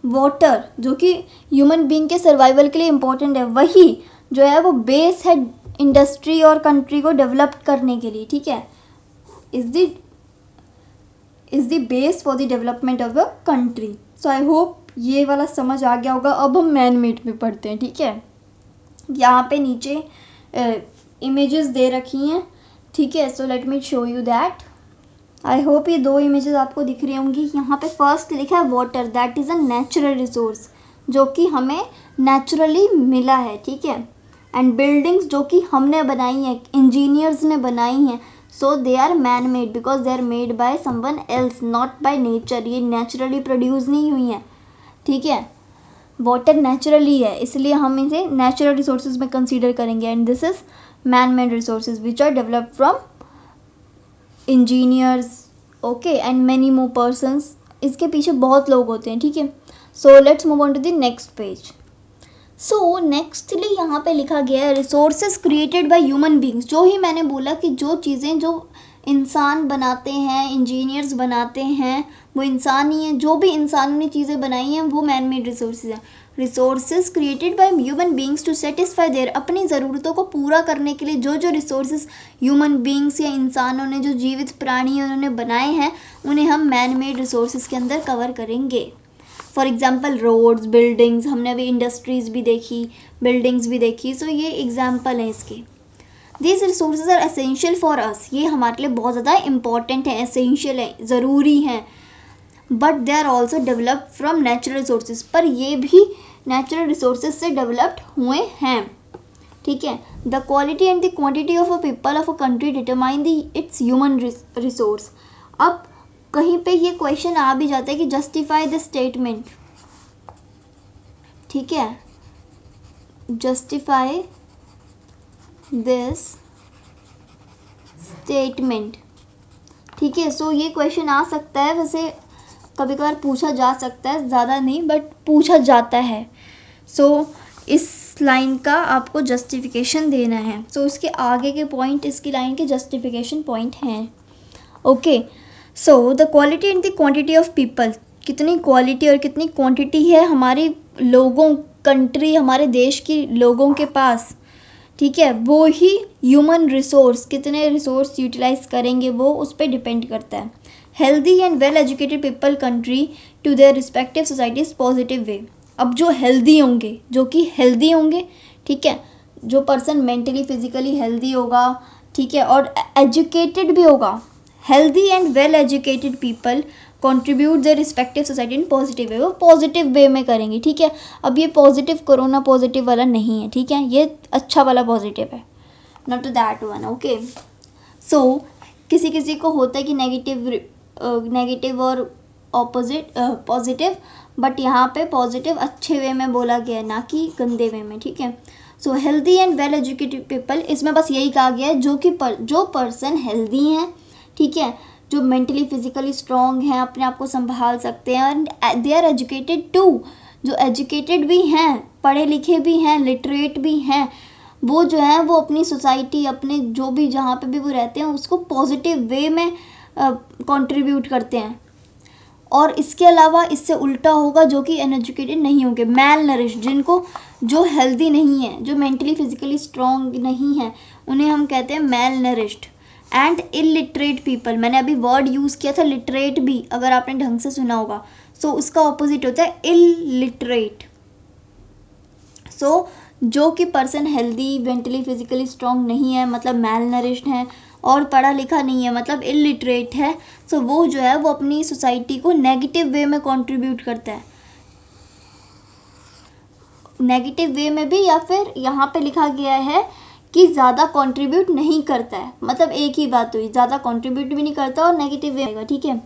वाटर जो कि ह्यूमन बीइंग के सर्वाइवल के लिए इम्पोर्टेंट है, वही जो है वो बेस है इंडस्ट्री और कंट्री को डेवलप करने के लिए. ठीक है, is the base for the development of the country. So I hope ये वाला समझ आ गया होगा. अब हम मैन मेड में पढ़ते हैं. ठीक है, यहाँ पे नीचे इमेजेस दे रखी हैं. ठीक है, so let me show you that. I hope ये दो इमेजेस आपको दिख रही होंगी. यहाँ पे फर्स्ट लिखा है water, that is a natural resource, जो कि हमें नेचुरली मिला है. ठीक है, एंड बिल्डिंग्स जो कि हमने बनाई हैं, इंजीनियर्स ने बनाई हैं, so they are man made because they are made by someone else, not by nature. ये नेचुरली प्रोड्यूस नहीं हुई हैं. ठीक है, वाटर नेचुरली है, इसलिए हम इसे नेचुरल रिसोर्सेज में कंसीडर करेंगे. And this is man made resources which are developed from engineers. Okay, and many more persons, इसके पीछे बहुत लोग होते हैं. ठीक है, so let's move on to the next page. So nextly यहाँ पे लिखा गया है resources created by human beings. जो ही मैंने बोला कि जो चीज़ें जो इंसान बनाते हैं, इंजीनियर्स बनाते हैं, वो इंसान ही हैं. जो भी इंसानों ने चीज़ें बनाई हैं वो मैन मेड रिसोर्सेज हैं. Resources created by human beings to satisfy their, अपनी ज़रूरतों को पूरा करने के लिए जो जो रिसोर्सेज ह्यूमन बींग्स या इंसानों ने, जो जीवित प्राणी हैं उन्होंने बनाए हैं, उन्हें हम मैन मेड रिसोर्सेज के अंदर कवर करेंगे. फॉर एग्जाम्पल रोड्स, बिल्डिंग्स, हमने अभी इंडस्ट्रीज़ भी देखी, बिल्डिंग्स भी देखी. सो ये एग्जाम्पल हैं इसके. These resources are essential for us, ये हमारे लिए बहुत ज़्यादा इंपॉर्टेंट है, एसेंशियल है, ज़रूरी हैं. But they are also developed from natural resources, पर ये भी नेचुरल रिसोर्सेज से डेवलप्ड हुए हैं. ठीक है, the quality and the quantity of a people of a country determine the it's human resource. अब कहीं पे ये क्वेश्चन आ भी जाता है कि जस्टिफाई द स्टेटमेंट. ठीक है, जस्टिफाई दिस स्टेटमेंट. ठीक है, सो ये क्वेश्चन आ सकता है, वैसे कभी कभार पूछा जा सकता है, ज़्यादा नहीं बट पूछा जाता है. सो इस लाइन का आपको जस्टिफिकेशन देना है. सो इसके आगे के पॉइंट इसकी लाइन के जस्टिफिकेशन पॉइंट हैं. Okay, so the quality and the quantity of people, कितनी क्वालिटी और कितनी क्वांटिटी है हमारी लोगों, कंट्री, हमारे देश की लोगों के पास. ठीक है, वो ही ह्यूमन रिसोर्स, कितने रिसोर्स यूटिलाइज करेंगे वो उस पर डिपेंड करता है. Healthy and well educated people country to their respective societies positive way. अब जो हेल्दी होंगे, जो कि हेल्दी होंगे, ठीक है, जो पर्सन मेंटली फिजिकली हेल्दी होगा, ठीक है, और एजुकेटेड भी होगा, healthy and well educated people contribute their respective society in positive way, वो पॉजिटिव वे में करेंगे, ठीक है। अब ये पॉजिटिव कोरोना पॉजिटिव वाला नहीं है, ठीक है, ये अच्छा वाला पॉजिटिव है, नॉट दैट वन, ओके। सो किसी किसी को होता है कि नेगेटिव और ऑपोजिट पॉजिटिव, बट यहाँ पे पॉजिटिव अच्छे वे में बोला गया है, ना कि गंदे वे में, ठीक है। So healthy and well educated people, इसमें बस यही कहा गया है जो पर्सन हेल्दी हैं, ठीक है, जो मेंटली फिजिकली स्ट्रॉन्ग हैं, अपने आप को संभाल सकते हैं, and they are educated too, जो एजुकेटेड भी हैं, पढ़े लिखे भी हैं, लिटरेट भी हैं, वो जो है वो अपनी सोसाइटी, अपने जो भी जहाँ पे भी वो रहते हैं उसको पॉजिटिव वे में कंट्रीब्यूट करते हैं। और इसके अलावा इससे उल्टा होगा जो कि अनएजुकेटेड नहीं होंगे, मेल नरिश, जिनको जो हेल्दी नहीं है, जो मेंटली फिजिकली स्ट्रॉन्ग नहीं है, उन्हें हम कहते हैं malnourished. And illiterate people, मैंने अभी वर्ड यूज़ किया था लिटरेट भी, अगर आपने ढंग से सुना होगा, सो उसका ऑपोजिट होता है इलिटरेट। सो जो कि person healthy mentally physically strong नहीं है, मतलब मेल नरिश्ड है, और पढ़ा लिखा नहीं है, मतलब इलिटरेट है, सो वो जो है वो अपनी सोसाइटी को नेगेटिव वे में कंट्रीब्यूट करता है, नेगेटिव वे में भी, या फिर यहाँ पे लिखा गया है कि ज़्यादा कंट्रीब्यूट नहीं करता है, मतलब एक ही बात हुई, ज़्यादा कंट्रीब्यूट भी नहीं करता और नेगेटिव वे में, ठीक है।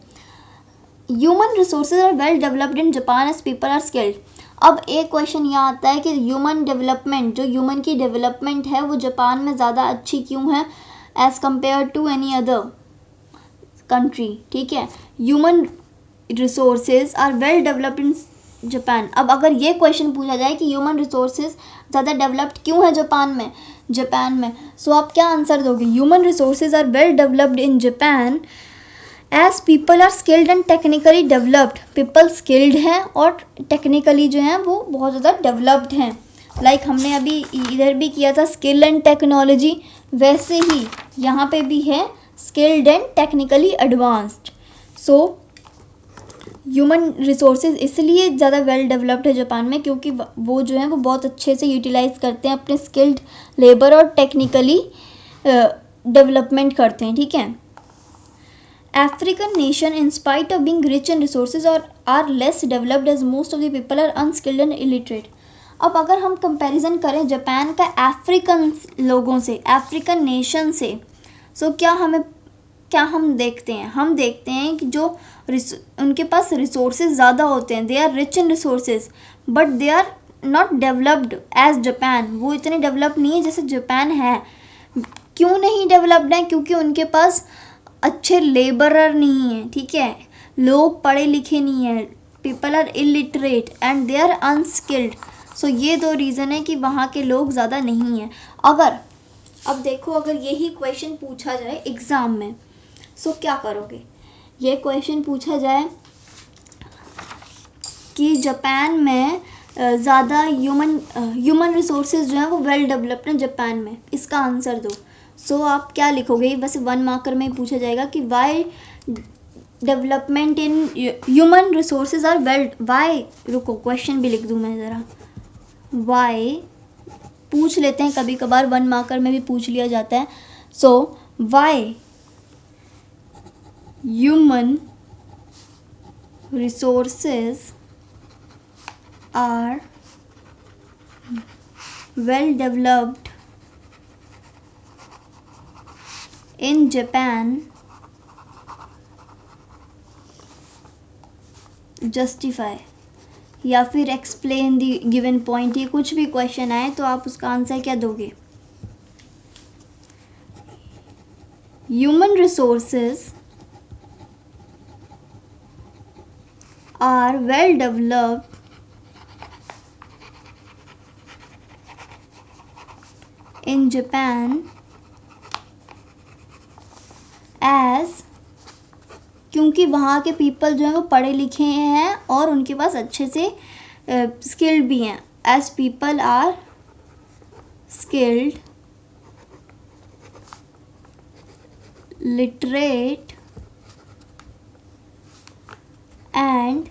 Human resources are well developed in Japan as people are skilled. अब एक क्वेश्चन यहाँ आता है कि ह्यूमन डेवलपमेंट, जो ह्यूमन की डेवलपमेंट है वो जापान में ज़्यादा अच्छी क्यों है as compared to any other country, ठीक है। Human resources are well developed in Japan. अब अगर ये क्वेश्चन पूछा जाए कि ह्यूमन रिसोर्सेज ज़्यादा डेवलप्ड क्यों है जापान में, सो आप क्या आंसर दोगे? Human resources are well developed in Japan as people are skilled and technically developed. People skilled हैं और टेक्निकली जो हैं वो बहुत ज़्यादा डेवलप्ड हैं। लाइक हमने अभी इधर भी किया था स्किल एंड टेक्नोलॉजी, वैसे ही यहाँ पे भी है skilled and technically advanced. So human resources इसलिए ज़्यादा वेल डेवलप्ड है जापान में क्योंकि वो जो है वो बहुत अच्छे से यूटिलाइज करते हैं अपने स्किल्ड लेबर और टेक्निकली डेवलपमेंट करते हैं, ठीक है। African nation, in spite of being rich in resources, are less developed as most of the people are unskilled and illiterate. अब अगर हम कंपैरिजन करें जापान का अफ्रीकन लोगों से, अफ्रीकन नेशन से, सो क्या हम देखते हैं? हम देखते हैं कि जो उनके पास रिसोर्सेज ज़्यादा होते हैं, they are rich in resources, but they are not developed as Japan. वो इतने डेवलप नहीं है जैसे जापान है। क्यों नहीं डेवलप्ड है? क्योंकि उनके पास अच्छे लेबरर नहीं है, ठीक है, लोग पढ़े लिखे नहीं है, people are illiterate and they are unskilled. So ये दो रीज़न है कि वहाँ के लोग ज़्यादा नहीं हैं। अब देखो, अगर यही क्वेश्चन पूछा जाए एग्ज़ाम में, सो क्या करोगे? ये क्वेश्चन पूछा जाए कि जापान में ज़्यादा ह्यूमन रिसोर्सेज जो है वो वेल डेवलप्ड हैं जापान में, इसका आंसर दो। सो आप क्या लिखोगे? वैसे 1 मार्कर में पूछा जाएगा कि why development in human resources are well, why, रुको क्वेश्चन भी लिख दूँ मैं ज़रा, वाई पूछ लेते हैं, कभी कभार 1 मार्कर में भी पूछ लिया जाता है। So why human resources are well developed in Japan, justify या फिर explain the given point। ये कुछ भी क्वेश्चन आए तो आप उसका आंसर क्या दोगे? Human resources are well developed in Japan as, क्योंकि वहाँ के पीपल जो हैं वो पढ़े लिखे हैं और उनके पास अच्छे से स्किल्ड भी हैं। As people are skilled, literate and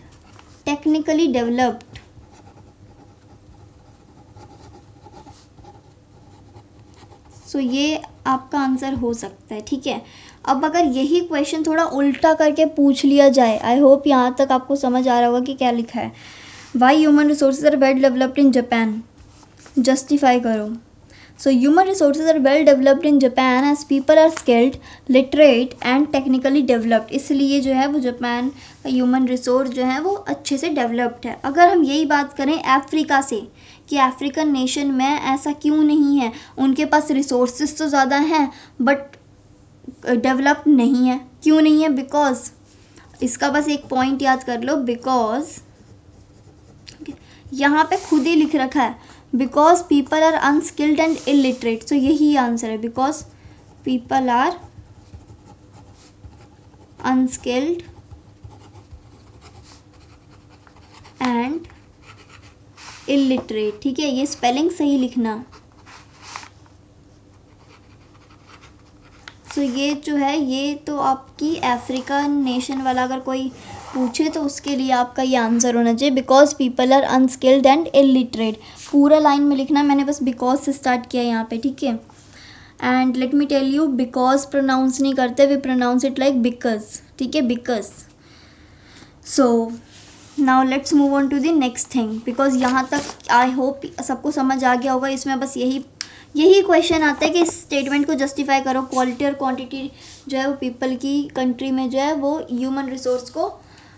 technically developed. So ये आपका आंसर हो सकता है, ठीक है। अब अगर यही क्वेश्चन थोड़ा उल्टा करके पूछ लिया जाए, आई होप यहाँ तक आपको समझ आ रहा होगा कि क्या लिखा है। Why human resources are well developed in Japan, justify करो। So human resources are well developed in Japan as people are skilled, literate and technically developed. इसलिए जो है वो जापान का ह्यूमन रिसोर्स जो है वो अच्छे से डेवलप्ड है। अगर हम यही बात करें अफ्रीका से कि अफ्रीकन नेशन में ऐसा क्यों नहीं है, उनके पास रिसोर्सेज तो ज़्यादा हैं बट डेवलप नहीं है। क्यों नहीं है? बिकॉज, इसका बस एक पॉइंट याद कर लो, बिकॉज यहाँ पे खुद ही लिख रखा है because people are unskilled and illiterate. So यही आंसर है, because people are unskilled and illiterate. ठीक है, ये स्पेलिंग सही लिखना। तो ये जो है ये तो आपकी अफ्रीकन नेशन वाला अगर कोई पूछे तो उसके लिए आपका ये आंसर होना चाहिए, because people are unskilled and illiterate. पूरा लाइन में लिखना, मैंने बस बिकॉज से स्टार्ट किया यहाँ पे। ठीक है, and let me tell you, because pronounce नहीं करते, we pronounce it like because. ठीक है, because. So now let's move on to the next thing, because यहाँ तक आई होप सबको समझ आ गया होगा। इसमें बस यही क्वेश्चन आता है कि इस स्टेटमेंट को जस्टिफाई करो। क्वालिटी और क्वांटिटी जो है वो पीपल की कंट्री में जो है वो ह्यूमन रिसोर्स को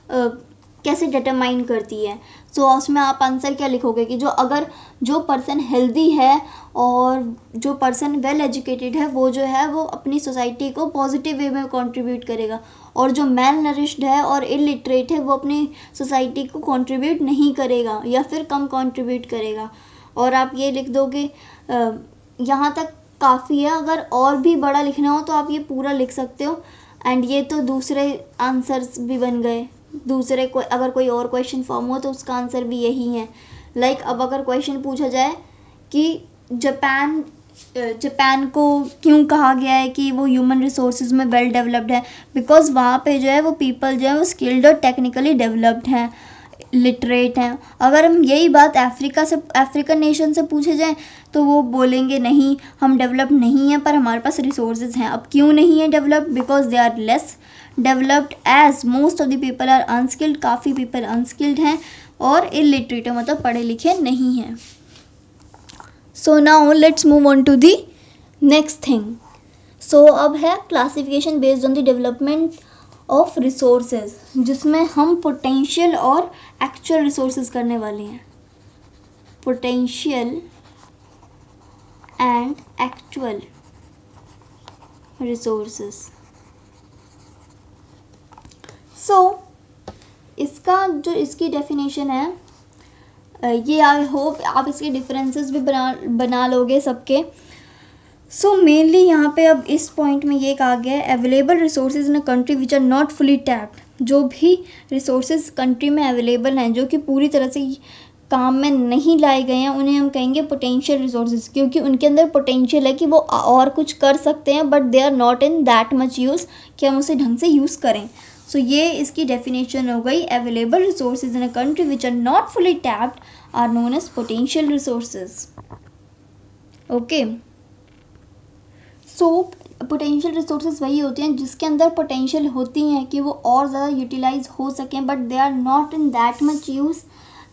कैसे डिटरमाइन करती है। सो उसमें आप आंसर क्या लिखोगे कि जो पर्सन हेल्दी है और जो पर्सन वेल एजुकेटेड है वो जो है वो अपनी सोसाइटी को पॉजिटिव वे में कंट्रीब्यूट करेगा, और जो मेल नरिश्ड है और इलिटरेट है वो अपनी सोसाइटी को कंट्रीब्यूट नहीं करेगा या फिर कम कंट्रीब्यूट करेगा। और आप ये लिख दोगे, यहाँ तक काफ़ी है। अगर और भी बड़ा लिखना हो तो आप ये पूरा लिख सकते हो। एंड ये तो दूसरे आंसर्स भी बन गए। दूसरे को अगर कोई और क्वेश्चन फॉर्म हो तो उसका आंसर भी यही है। लाइक अब अगर क्वेश्चन पूछा जाए कि जापान को क्यों कहा गया है कि वो ह्यूमन रिसोर्सेज में वेल डेवलप्ड है, बिकॉज वहाँ पे जो है वो पीपल जो है वो स्किल्ड और टेक्निकली डेवलप्ड हैं, लिटरेट हैं। अगर हम यही बात अफ्रीकन नेशन से पूछे जाए तो वो बोलेंगे नहीं, हम डेवलप नहीं हैं पर हमारे पास रिसोर्सेज हैं। अब क्यों नहीं है developed? Because they are less developed as most of the people are unskilled. काफ़ी पीपल अनस्किल्ड हैं और इलिटरेट है, मतलब पढ़े लिखे नहीं हैं। So now let's move on to the next thing. So अब है classification based on the development of resources, जिसमें हम पोटेंशियल और एक्चुअल रिसोर्सेज करने वाले हैं। Potential and actual resources. So इसकी डेफिनेशन है, ये आई होप आप इसके डिफरेंसेस भी बना लोगे सबके। सो मेनली यहाँ पे अब इस पॉइंट में ये कहा गया है, available resources in a country which are not fully tapped. जो भी रिसोर्सेज कंट्री में अवेलेबल हैं जो कि पूरी तरह से काम में नहीं लाए गए हैं, उन्हें हम कहेंगे पोटेंशियल रिसोर्सेज, क्योंकि उनके अंदर पोटेंशियल है कि वो और कुछ कर सकते हैं but they are not in that much use कि हम उसे ढंग से यूज़ करें। सो ये इसकी डेफिनेशन हो गई, available resources in a country which are not fully tapped are known as potential resources. Okay, so potential resources वही होती हैं जिसके अंदर पोटेंशियल होती हैं कि वो और ज़्यादा यूटिलाइज हो सकें but they are not in that much use,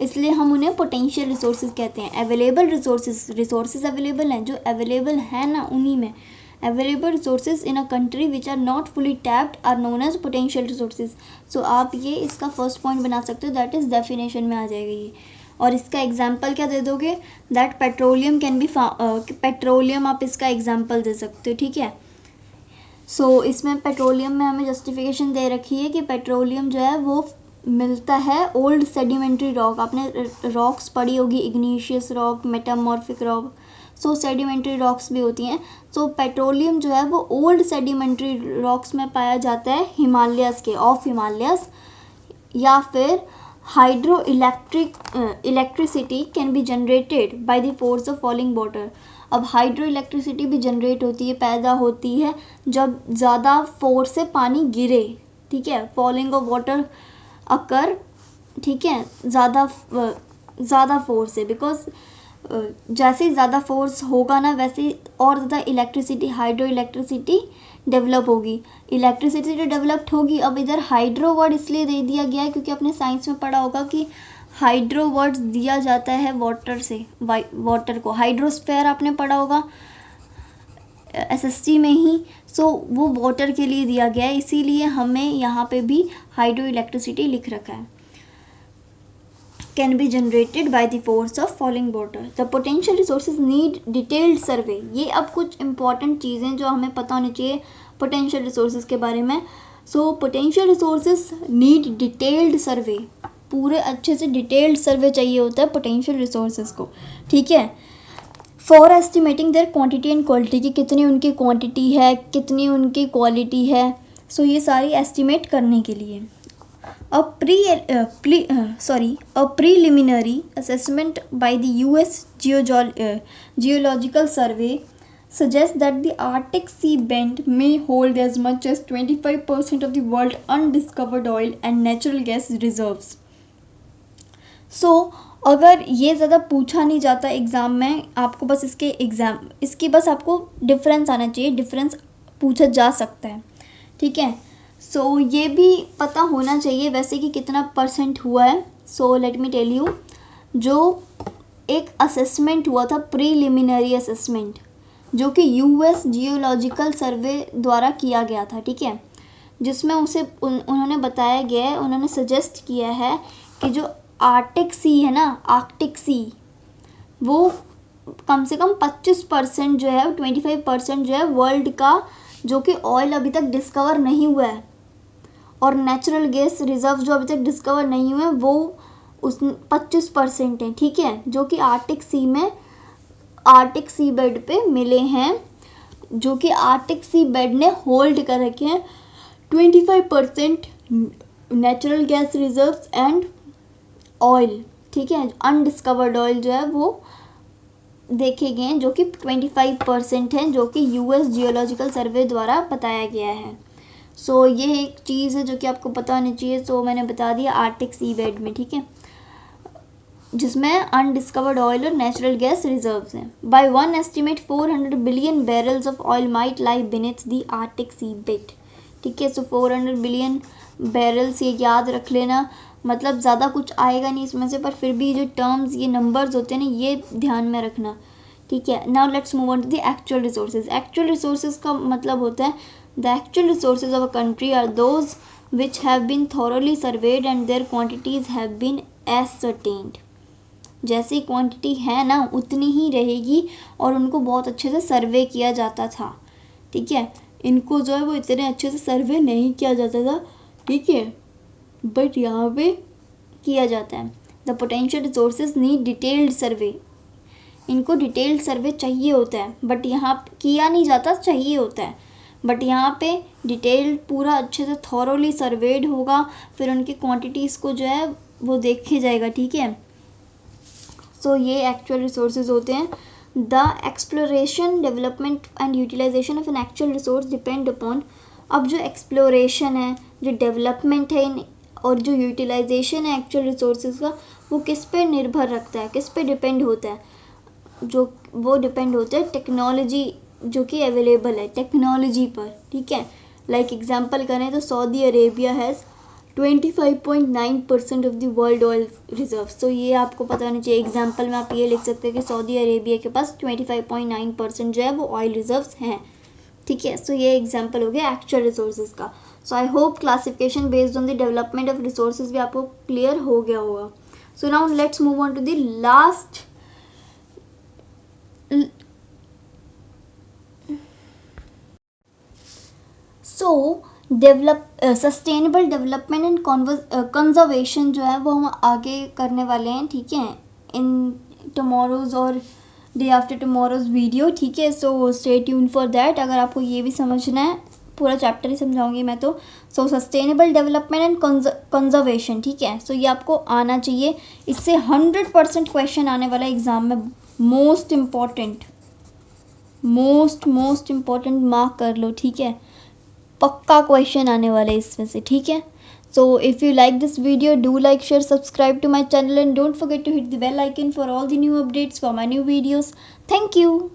इसलिए हम उन्हें पोटेंशियल रिसोर्सेज कहते हैं। अवेलेबल रिसोर्सेज अवेलेबल हैं, जो अवेलेबल हैं ना उन्हीं में। Available resources in a country which are not fully tapped are known as potential resources. So आप ये इसका फर्स्ट पॉइंट बना सकते हो, दैट इज़ डेफिनेशन में आ जाएगा ये। और इसका एग्जाम्पल क्या दे दोगे? That petroleum can be petroleum, आप इसका एग्जाम्पल दे सकते हो। ठीक है, सो इसमें पेट्रोलियम में हमें जस्टिफिकेशन दे रखी है कि पेट्रोलियम जो है वो मिलता है ओल्ड सेडिमेंट्री रॉक। आपने रॉक्स पढ़ी होगी, इग्नीशियस रॉक, मेटामॉर्फिक रॉक। सो सेडिमेंट्री रॉक्स भी होती हैं। सो पेट्रोलियम जो है वो ओल्ड सेडिमेंट्री रॉक्स में पाया जाता है, हिमालयस के, ऑफ हिमालयस। या फिर hydro electricity can be generated by the force of falling water. अब हाइड्रो इलेक्ट्रिसिटी भी जनरेट होती है, पैदा होती है जब ज़्यादा फोर्स से पानी गिरे। ठीक है, फॉलिंग ऑफ वाटर अकर, ठीक है, ज़्यादा फोर्स से, बिकॉज जैसे ही ज़्यादा फोर्स होगा ना वैसे और ज़्यादा इलेक्ट्रिसिटी, हाइड्रो इलेक्ट्रिसिटी डेवलप होगी, इलेक्ट्रिसिटी जो डेवलप्ड होगी। अब इधर हाइड्रो वर्ड इसलिए दे दिया गया है क्योंकि आपने साइंस में पढ़ा होगा कि हाइड्रो वर्ड दिया जाता है वाटर से, वाटर को। हाइड्रोस्फीयर आपने पढ़ा होगा एसएसटी में ही। सो वो वाटर के लिए दिया गया है, इसीलिए हमें यहाँ पे भी हाइड्रो इलेक्ट्रिसिटी लिख रखा है। Can be generated by the force of falling water. The potential resources need detailed survey. ये अब कुछ इंपॉर्टेंट चीज़ें जो हमें पता होनी चाहिए पोटेंशियल रिसोर्सेज के बारे में। So potential resources need detailed survey, पूरे अच्छे से डिटेल्ड सर्वे चाहिए होता है पोटेंशियल रिसोर्सेज को, ठीक है। For estimating their quantity and quality, की कितनी उनकी क्वांटिटी है, कितनी उनकी क्वालिटी है। सो ये सारी एस्टिमेट करने के लिए a preliminary assessment by the US Geological Survey suggests that the Arctic Sea bend may hold as much as 25% of the world undiscovered oil and natural gas reserves. So अगर ये ज़्यादा पूछा नहीं जाता एग्ज़ाम में, आपको बस इसकी बस आपको डिफरेंस आना चाहिए, डिफरेंस पूछा जा सकता है, ठीक है। सो ये भी पता होना चाहिए वैसे कि कितना परसेंट हुआ है। So let me tell you, जो एक असेसमेंट हुआ था प्रीलिमिनरी असेसमेंट, जो कि यूएस जियोलॉजिकल सर्वे द्वारा किया गया था, ठीक है, जिसमें उन्होंने बताया गया है, उन्होंने सजेस्ट किया है कि जो आर्कटिक सी है ना, आर्कटिक सी, वो कम से कम 25% जो है, 25% जो है वर्ल्ड का, जो कि ऑयल अभी तक डिस्कवर नहीं हुआ है, और नेचुरल गैस रिजर्व जो अभी तक डिस्कवर नहीं हुए वो उस 25% हैं, ठीक है, जो कि आर्कटिक सी में, आर्कटिक सी बेड पे मिले हैं, जो कि आर्कटिक सी बेड ने होल्ड कर रखे हैं 25% natural gas reserves and oil, ठीक है। अनडिस्कवर्ड ऑयल जो है वो देखे गए हैं, जो कि 25% हैं, जो कि यूएस जियोलॉजिकल सर्वे द्वारा बताया गया है। सो ये एक चीज़ है जो कि आपको पता होनी चाहिए। सो मैंने बता दिया आर्कटिक सी बेड में, ठीक है, जिसमें अनडिस्कवर्ड ऑयल और नेचुरल गैस रिजर्व्स हैं। By one estimate 400 billion barrels of oil might lie beneath the Arctic sea bed, ठीक है। सो 400 बिलियन बैरल्स, ये याद रख लेना, मतलब ज़्यादा कुछ आएगा नहीं इसमें से, पर फिर भी जो टर्म्स, ये नंबर्स होते हैं ना, ये ध्यान में रखना, ठीक है। Now let's move on to the actual resources. Actual resources का मतलब होता है the actual resources of a country are those which have been thoroughly surveyed and their quantities have been ascertained. जैसी क्वांटिटी है ना उतनी ही रहेगी, और उनको बहुत अच्छे से सर्वे किया जाता था, ठीक है। इनको जो है वो इतने अच्छे से सर्वे नहीं किया जाता था, ठीक है, बट यहाँ पे किया जाता है। The potential resources need detailed survey. इनको डिटेल्ड सर्वे चाहिए होता है, बट यहाँ किया नहीं जाता, चाहिए होता है, बट यहाँ पे डिटेल्ड पूरा अच्छे से थॉरोली सर्वेड होगा, फिर उनकी क्वांटिटीज़ को जो है वो देखे जाएगा, ठीक है। सो ये एक्चुअल रिसोर्सेज होते हैं। The exploration, development and utilization of an actual resource depend upon. अब जो एक्सप्लोरेशन है, जो डेवलपमेंट है और जो यूटिलाइजेशन है एक्चुअल रिसोर्सेज का, वो किस पे निर्भर रखता है, किस पे डिपेंड होता है, जो वो डिपेंड होता है टेक्नोलॉजी जो कि अवेलेबल है, टेक्नोलॉजी पर, ठीक है। लाइक एग्जांपल करें तो Saudi Arabia has 25.9% of the world oil reserve. तो ये आपको पता होना चाहिए। एग्जांपल में आप ये लिख सकते हैं कि सऊदी अरेबिया के पास 25.9% जो है वो ऑयल रिजर्व्स हैं, ठीक है। सो ये एग्जांपल हो गया एक्चुअल रिसोर्सेज का। So I hope classification based on the development of resources भी आपको क्लियर हो गया होगा। So now let's move on to the last sustainable development and conservation जो है वो हम आगे करने वाले हैं, ठीक है, इन टमोरोज और डे आफ्टर टमोरोज वीडियो, ठीक है। So stay tune for that. अगर आपको ये भी समझना है, पूरा चैप्टर ही समझाऊंगी मैं तो। सो सस्टेनेबल डेवलपमेंट एंड कंजर्वेशन, ठीक है। सो ये आपको आना चाहिए, इससे 100% क्वेश्चन आने वाला है एग्जाम में। मोस्ट इम्पॉर्टेंट मार्क कर लो, ठीक है, पक्का क्वेश्चन आने वाला है इसमें से, ठीक है। So if you like this video, do like, share, subscribe to my channel and don't forget to hit the bell icon for all the new updates for my new videos. Thank you.